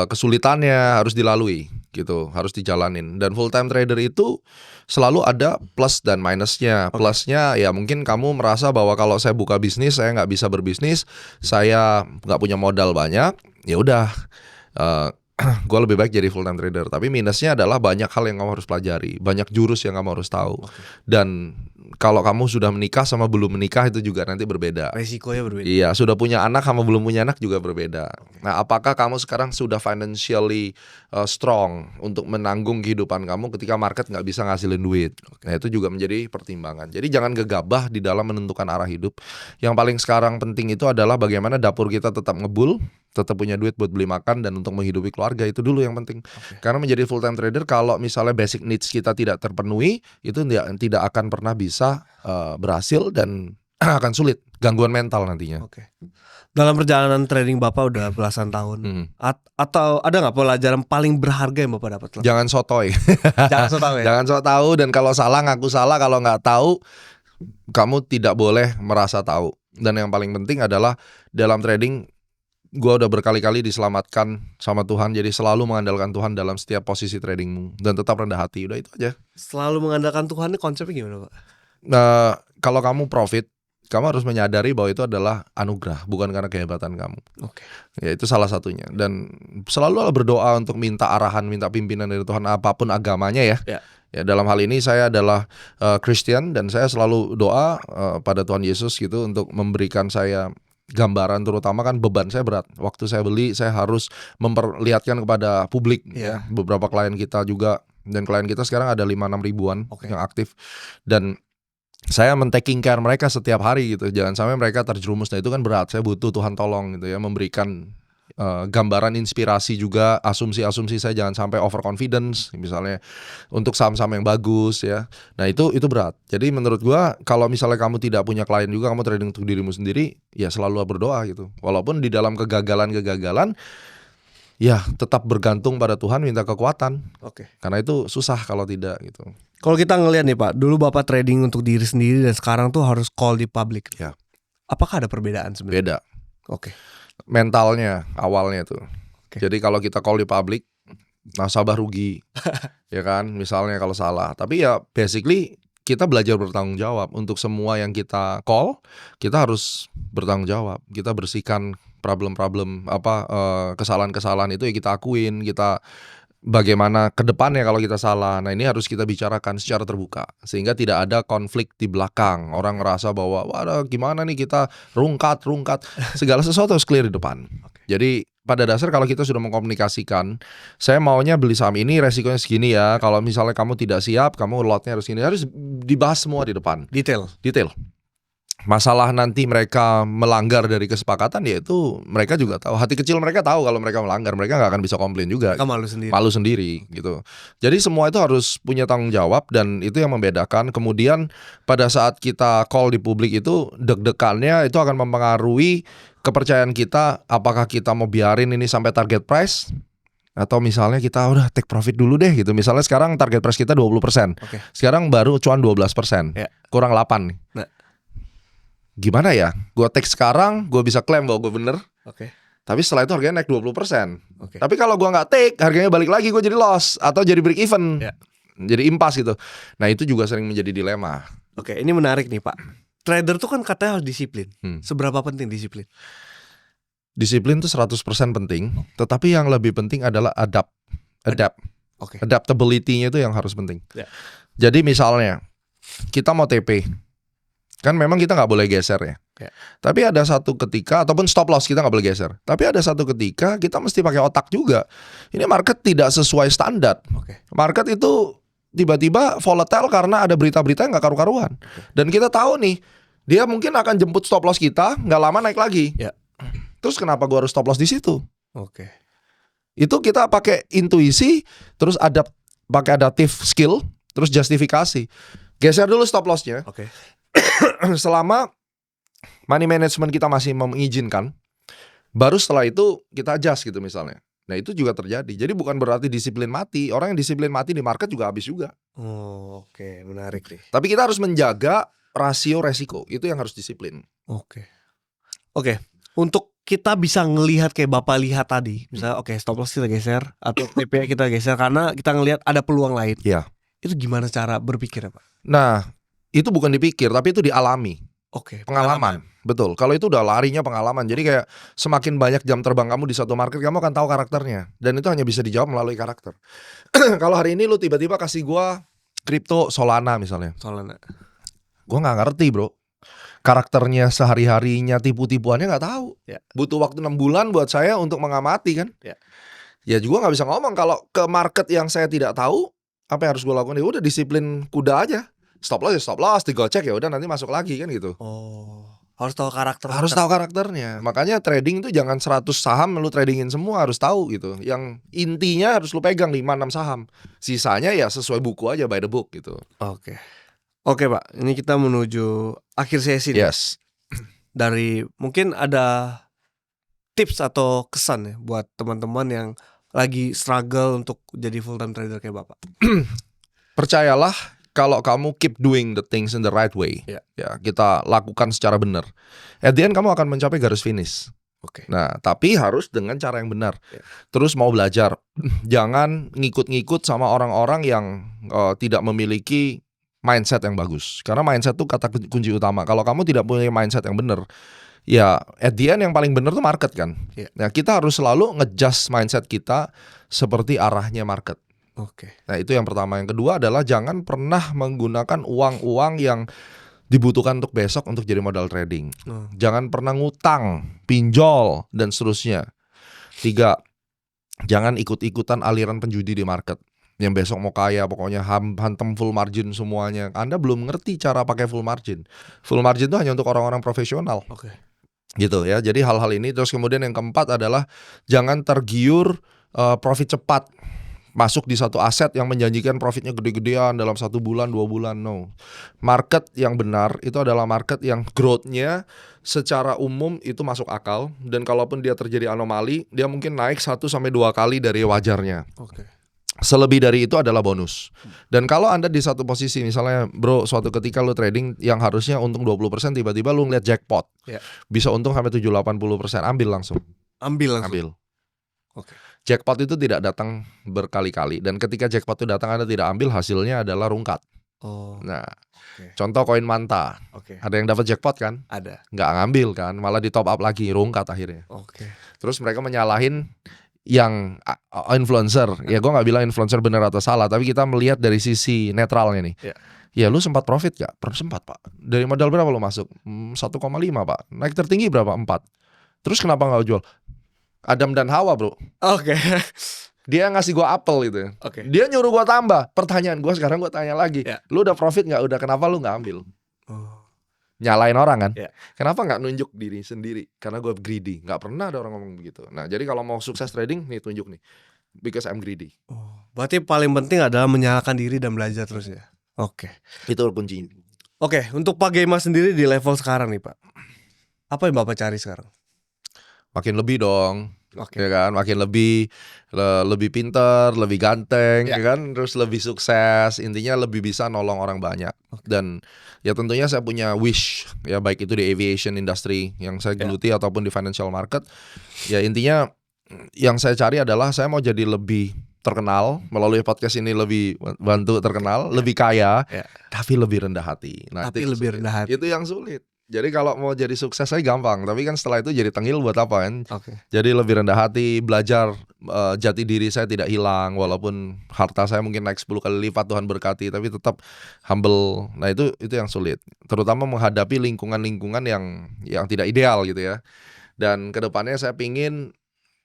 kesulitannya harus dilalui gitu, harus dijalanin. Dan full time trader itu selalu ada plus dan minusnya. Plusnya ya mungkin kamu merasa bahwa kalau saya buka bisnis saya nggak bisa berbisnis, saya nggak punya modal banyak, ya udah. Gue lebih baik jadi full time trader. Tapi minusnya adalah banyak hal yang kamu harus pelajari, banyak jurus yang kamu harus tahu. Dan kalau kamu sudah menikah sama belum menikah itu juga nanti berbeda. Resikonya berbeda. Iya, sudah punya anak sama belum punya anak juga berbeda. Nah, apakah kamu sekarang sudah financially strong untuk menanggung kehidupan kamu ketika market nggak bisa ngasilin duit? Nah, itu juga menjadi pertimbangan. Jadi jangan gegabah di dalam menentukan arah hidup. Yang paling sekarang penting itu adalah bagaimana dapur kita tetap ngebul, tetap punya duit buat beli makan dan untuk menghidupi keluarga, itu dulu yang penting. Karena menjadi full time trader kalau misalnya basic needs kita tidak terpenuhi, itu tidak akan pernah bisa berhasil dan akan sulit, gangguan mental nantinya. Oke. Dalam perjalanan trading Bapak udah belasan tahun. Atau ada nggak pelajaran paling berharga yang Bapak dapat? Jangan sotoy. Jangan so tahu ya. Jangan sok tahu, dan kalau salah ngaku salah, kalau nggak tahu kamu tidak boleh merasa tahu. Dan yang paling penting adalah dalam trading gue udah berkali-kali diselamatkan sama Tuhan, jadi selalu mengandalkan Tuhan dalam setiap posisi tradingmu dan tetap rendah hati. Udah itu aja. Selalu mengandalkan Tuhan, ini konsepnya gimana Pak? Kalau kamu profit, kamu harus menyadari bahwa itu adalah anugerah, bukan karena kehebatan kamu. Oke. Ya itu salah satunya. Dan selalu berdoa untuk minta arahan, minta pimpinan dari Tuhan apapun agamanya ya. Ya dalam hal ini saya adalah Kristen dan saya selalu doa pada Tuhan Yesus gitu untuk memberikan saya gambaran, terutama kan beban saya berat. Waktu saya beli saya harus memperlihatkan kepada publik ya. Beberapa klien kita juga, dan klien kita sekarang ada 5-6 ribuan yang aktif, dan saya men-taking care mereka setiap hari gitu. Jangan sampai mereka terjerumus. Nah itu kan berat. Saya butuh Tuhan tolong gitu ya, memberikan gambaran, inspirasi juga, asumsi-asumsi saya jangan sampai overconfidence misalnya untuk saham-saham yang bagus ya. Nah itu berat. Jadi menurut gua kalau misalnya kamu tidak punya klien juga, kamu trading untuk dirimu sendiri, ya selalu berdoa gitu. Walaupun di dalam kegagalan ya tetap bergantung pada Tuhan, minta kekuatan. Karena itu susah kalau tidak gitu. Kalau kita ngelihat nih Pak, dulu Bapak trading untuk diri sendiri dan sekarang tuh harus call di public. Ya. Apakah ada perbedaan sebenarnya? Beda. Mentalnya awalnya tuh. Jadi kalau kita call di public, nasabah rugi. Ya kan, misalnya kalau salah. Tapi ya basically kita belajar bertanggung jawab. Untuk semua yang kita call, kita harus bertanggung jawab. Kita bersihkan problem-problem kesalahan-kesalahan itu ya kita akuin, kita bagaimana ke depannya kalau kita salah. Nah ini harus kita bicarakan secara terbuka sehingga tidak ada konflik di belakang. Orang ngerasa bahwa wah gimana nih kita rungkat. Segala sesuatu harus clear di depan. Jadi pada dasar kalau kita sudah mengkomunikasikan, saya maunya beli saham ini, resikonya segini ya. Kalau misalnya kamu tidak siap, kamu lotnya harus gini. Harus dibahas semua di depan. Detail. Masalah nanti mereka melanggar dari kesepakatan, ya itu mereka juga tahu. Hati kecil mereka tahu kalau mereka melanggar, mereka nggak akan bisa komplain juga. Malu sendiri gitu. Jadi semua itu harus punya tanggung jawab, dan itu yang membedakan. Kemudian pada saat kita call di publik itu deg-degannya itu akan mempengaruhi kepercayaan kita. Apakah kita mau biarin ini sampai target price, atau misalnya kita udah take profit dulu deh gitu. Misalnya sekarang target price kita 20%. Sekarang baru cuan 12%. Kurang 8 nih. Gimana ya? Gue take sekarang, gue bisa klaim bahwa gue bener. Tapi setelah itu harganya naik 20%. Tapi kalau gue nggak take, harganya balik lagi, gue jadi loss atau jadi break even, jadi impasse gitu. Nah itu juga sering menjadi dilema. Ini menarik nih Pak. Trader tuh kan katanya harus disiplin. Seberapa penting disiplin? Disiplin tuh 100% penting. Tetapi yang lebih penting adalah adapt. Oke. Adaptability-nya itu yang harus penting. Ya. Jadi misalnya kita mau TP, kan memang kita nggak boleh geser ya. Tapi ada satu ketika, ataupun stop loss kita nggak boleh geser. Tapi ada satu ketika kita mesti pakai otak juga. Ini market tidak sesuai standar. Market itu tiba-tiba volatile karena ada berita-berita yang nggak karu-karuan. Dan kita tahu nih, dia mungkin akan jemput stop loss kita, nggak lama naik lagi. Ya. Terus kenapa gua harus stop loss di situ? Oke. Itu kita pakai intuisi, terus pakai adaptive skill, terus justifikasi. Geser dulu stop lossnya. Oke. Selama money management kita masih mengizinkan, baru setelah itu kita adjust gitu misalnya. Nah itu juga terjadi. Jadi bukan berarti disiplin mati. Orang yang disiplin mati di market juga habis juga. Oh, oke, menarik nih. Tapi kita harus menjaga rasio resiko. Itu yang harus disiplin. Oke. Untuk kita bisa ngelihat kayak Bapak lihat tadi, misalnya stop loss kita geser atau TP kita geser karena kita ngelihat ada peluang lain. Iya. Itu gimana cara berpikir, Pak? Nah, itu bukan dipikir, tapi itu dialami. Oke. Pengalaman. Betul. Kalau itu udah larinya pengalaman. Jadi kayak semakin banyak jam terbang kamu di satu market, kamu akan tahu karakternya. Dan itu hanya bisa dijawab melalui karakter. Kalau hari ini lu tiba-tiba kasih gua kripto Solana misalnya. Gua nggak ngerti, bro. Karakternya sehari-harinya, tipu-tipuannya nggak tahu. Ya. Butuh waktu 6 bulan buat saya untuk mengamati kan. Ya juga nggak bisa ngomong kalau ke market yang saya tidak tahu, apa yang harus gue lakukan? Ya udah disiplin kuda aja. Stop loss ya stop loss, digocek ya udah nanti masuk lagi kan gitu. Oh, harus tahu karakter. Harus tahu karakternya. Makanya trading itu jangan 100 saham lu tradingin semua, harus tahu gitu. Yang intinya harus lu pegang 5-6 saham. Sisanya ya sesuai buku aja, by the book gitu. Oke Pak, ini kita menuju akhir sesi nih. Yes. Dari mungkin ada tips atau kesan ya buat teman-teman yang lagi struggle untuk jadi full time trader kayak Bapak. Percayalah, kalau kamu keep doing the things in the right way, ya kita lakukan secara benar, at the end kamu akan mencapai garis finish. Nah, tapi harus dengan cara yang benar. Terus mau belajar, jangan ngikut-ngikut sama orang-orang yang tidak memiliki mindset yang bagus. Karena mindset itu kata kunci utama. Kalau kamu tidak punya mindset yang benar, ya at the end yang paling benar tuh market kan. Nah, kita harus selalu nge-adjust mindset kita seperti arahnya market. Nah itu yang pertama. Yang kedua adalah jangan pernah menggunakan uang-uang yang dibutuhkan untuk besok untuk jadi modal trading. Jangan pernah ngutang, pinjol, dan seterusnya. 3, jangan ikut-ikutan aliran penjudi di market. Yang besok mau kaya, pokoknya hantam full margin semuanya. Anda belum ngerti cara pakai full margin. Full margin itu hanya untuk orang-orang profesional. Gitu ya. Jadi hal-hal ini. Terus kemudian yang keempat adalah jangan tergiur profit cepat. Masuk di satu aset yang menjanjikan profitnya gede-gedean dalam 1 bulan, 2 bulan. No. Market yang benar itu adalah market yang growth-nya secara umum itu masuk akal. Dan kalaupun dia terjadi anomali, dia mungkin naik 1-2 kali dari wajarnya. Selebih dari itu adalah bonus. Dan kalau Anda di satu posisi, misalnya bro, suatu ketika lu trading yang harusnya untung 20%, tiba-tiba lu ngeliat jackpot, bisa untung sampai 70-80%, ambil langsung. Jackpot itu tidak datang berkali-kali. Dan ketika jackpot itu datang, Anda tidak ambil, hasilnya adalah rungkat. Nah, contoh koin Manta. Ada yang dapat jackpot kan? Ada. Nggak ngambil kan, malah di top up lagi, rungkat akhirnya. Terus mereka menyalahin yang influencer. Ya gue nggak bilang influencer benar atau salah, tapi kita melihat dari sisi netralnya nih. Ya lu sempat profit gak? Sempat pak. Dari modal berapa lu masuk? 1,5 pak. Naik tertinggi berapa? 4. Terus kenapa gak jual? Adam dan Hawa bro. Dia ngasih gua apel gitu. Dia nyuruh gua tambah. Pertanyaan gua sekarang, gua tanya lagi, lu udah profit gak? Udah, kenapa lu gak ambil? Nyalain orang kan? Kenapa gak nunjuk diri sendiri? Karena gua greedy. Gak pernah ada orang ngomong begitu. Nah jadi kalau mau sukses trading, nih tunjuk nih, because I'm greedy. Berarti paling penting adalah menyalakan diri dan belajar terus ya. Itu kuncinya. Untuk Pak Gema sendiri di level sekarang nih Pak, apa yang Bapak cari sekarang? Makin lebih dong, ya kan? Makin lebih pinter, lebih ganteng, ya kan? Terus lebih sukses. Intinya lebih bisa nolong orang banyak. Dan ya tentunya saya punya wish, ya baik itu di aviation industry yang saya geluti ataupun di financial market. Ya intinya yang saya cari adalah saya mau jadi lebih terkenal melalui podcast ini, lebih bantu terkenal, lebih kaya, tapi lebih rendah hati. Nah, lebih rendah hati. Itu yang sulit. Jadi kalau mau jadi sukses saya gampang, tapi kan setelah itu jadi tengil buat apa kan? Oke. Jadi lebih rendah hati, belajar jati diri saya tidak hilang, walaupun harta saya mungkin naik 10 kali lipat, Tuhan berkati, tapi tetap humble. Nah itu yang sulit, terutama menghadapi lingkungan-lingkungan yang tidak ideal gitu ya. Dan kedepannya saya pingin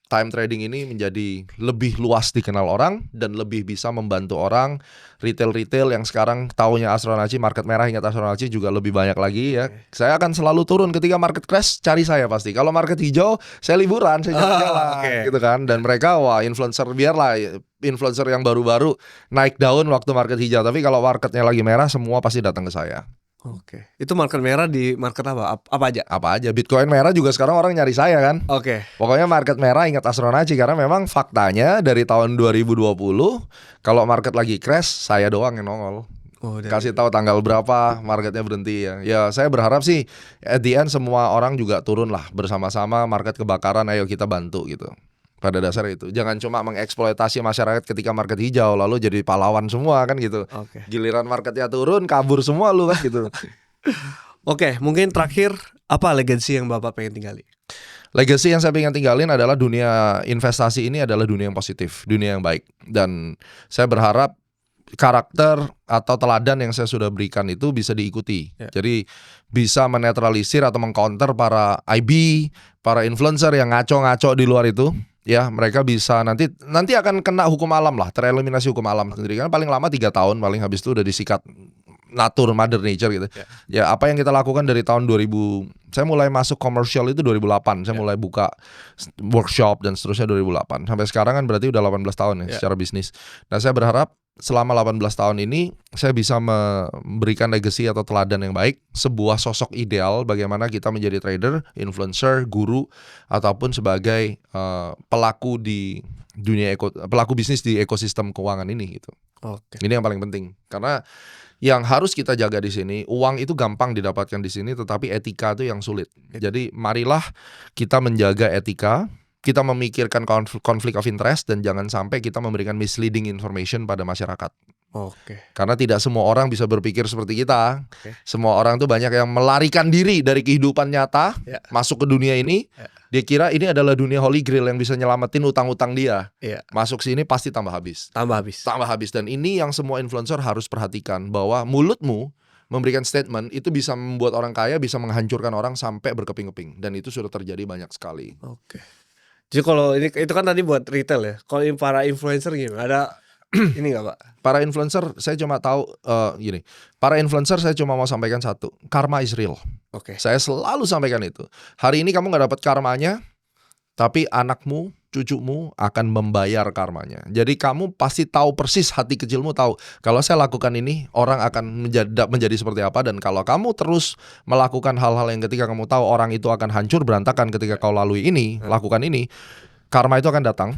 time trading ini menjadi lebih luas dikenal orang dan lebih bisa membantu orang. Retail yang sekarang taunya Astronaci, market merah ingat Astronaci juga lebih banyak lagi ya. Saya akan selalu turun ketika market crash, cari saya pasti. Kalau market hijau, saya liburan, saya jalan-jalan gitu kan. Dan mereka wah influencer, biarlah influencer yang baru-baru naik daun waktu market hijau. Tapi kalau marketnya lagi merah, semua pasti datang ke saya. Oke. Itu market merah di market apa? Apa aja? Apa aja. Bitcoin merah juga sekarang orang nyari saya kan. Oke. Pokoknya market merah ingat Astronaci, karena memang faktanya dari tahun 2020 kalau market lagi crash saya doang yang nongol. Kasih tahu tanggal berapa marketnya berhenti ya. Ya saya berharap sih at the end semua orang juga turun lah bersama-sama, market kebakaran ayo kita bantu gitu. Pada dasar itu jangan cuma mengeksploitasi masyarakat ketika market hijau lalu jadi pahlawan semua kan gitu. Giliran marketnya turun kabur semua lu kan gitu. Oke, mungkin terakhir apa legacy yang Bapak pengen tinggalin? Legacy yang saya pengen tinggalin adalah dunia investasi ini adalah dunia yang positif, dunia yang baik. Dan saya berharap karakter atau teladan yang saya sudah berikan itu bisa diikuti. Jadi bisa menetralisir atau mengcounter para IB, para influencer yang ngaco-ngaco di luar itu. Ya mereka bisa nanti akan kena hukum alam lah, tereliminasi hukum alam sendiri kan paling lama 3 tahun, paling habis itu udah disikat nature, mother nature gitu. Ya apa yang kita lakukan dari tahun 2000, saya mulai masuk komersial itu 2008, saya mulai buka workshop dan seterusnya 2008. Sampai sekarang kan berarti udah 18 tahun ya secara bisnis. Nah saya berharap selama 18 tahun ini saya bisa memberikan legacy atau teladan yang baik, sebuah sosok ideal bagaimana kita menjadi trader, influencer, guru ataupun sebagai pelaku di dunia pelaku bisnis di ekosistem keuangan ini gitu. Ini yang paling penting karena yang harus kita jaga di sini, uang itu gampang didapatkan di sini, tetapi etika itu yang sulit. Jadi marilah kita menjaga etika, kita memikirkan konflik of interest dan jangan sampai kita memberikan misleading information pada masyarakat. Karena tidak semua orang bisa berpikir seperti kita. Semua orang tuh banyak yang melarikan diri dari kehidupan nyata, masuk ke dunia ini. Dia kira ini adalah dunia holy grail yang bisa nyelamatin utang-utang dia. Masuk sini pasti tambah habis. Dan ini yang semua influencer harus perhatikan, bahwa mulutmu memberikan statement itu bisa membuat orang kaya, bisa menghancurkan orang sampai berkeping-keping. Dan itu sudah terjadi banyak sekali. Jadi kalau itu kan tadi buat retail ya. Kalau para influencer gimana? Ada ini nggak Pak? Para influencer saya cuma tahu gini. Para influencer saya cuma mau sampaikan satu, karma is real. Saya selalu sampaikan itu. Hari ini kamu nggak dapat karmanya, tapi anakmu, cucumu akan membayar karmanya. Jadi kamu pasti tahu persis, hati kecilmu tahu kalau saya lakukan ini orang akan menjadi seperti apa. Dan kalau kamu terus melakukan hal-hal yang ketika kamu tahu orang itu akan hancur berantakan ketika kau lalui ini, lakukan ini, karma itu akan datang.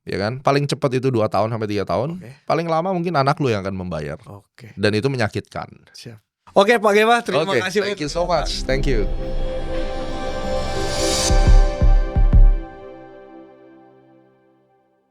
Ya kan? Paling cepat itu 2 tahun sampai 3 tahun. Paling lama mungkin anak lu yang akan membayar. Dan itu menyakitkan. Oke Pak Gema, terima kasih. Thank you so much. Thank you.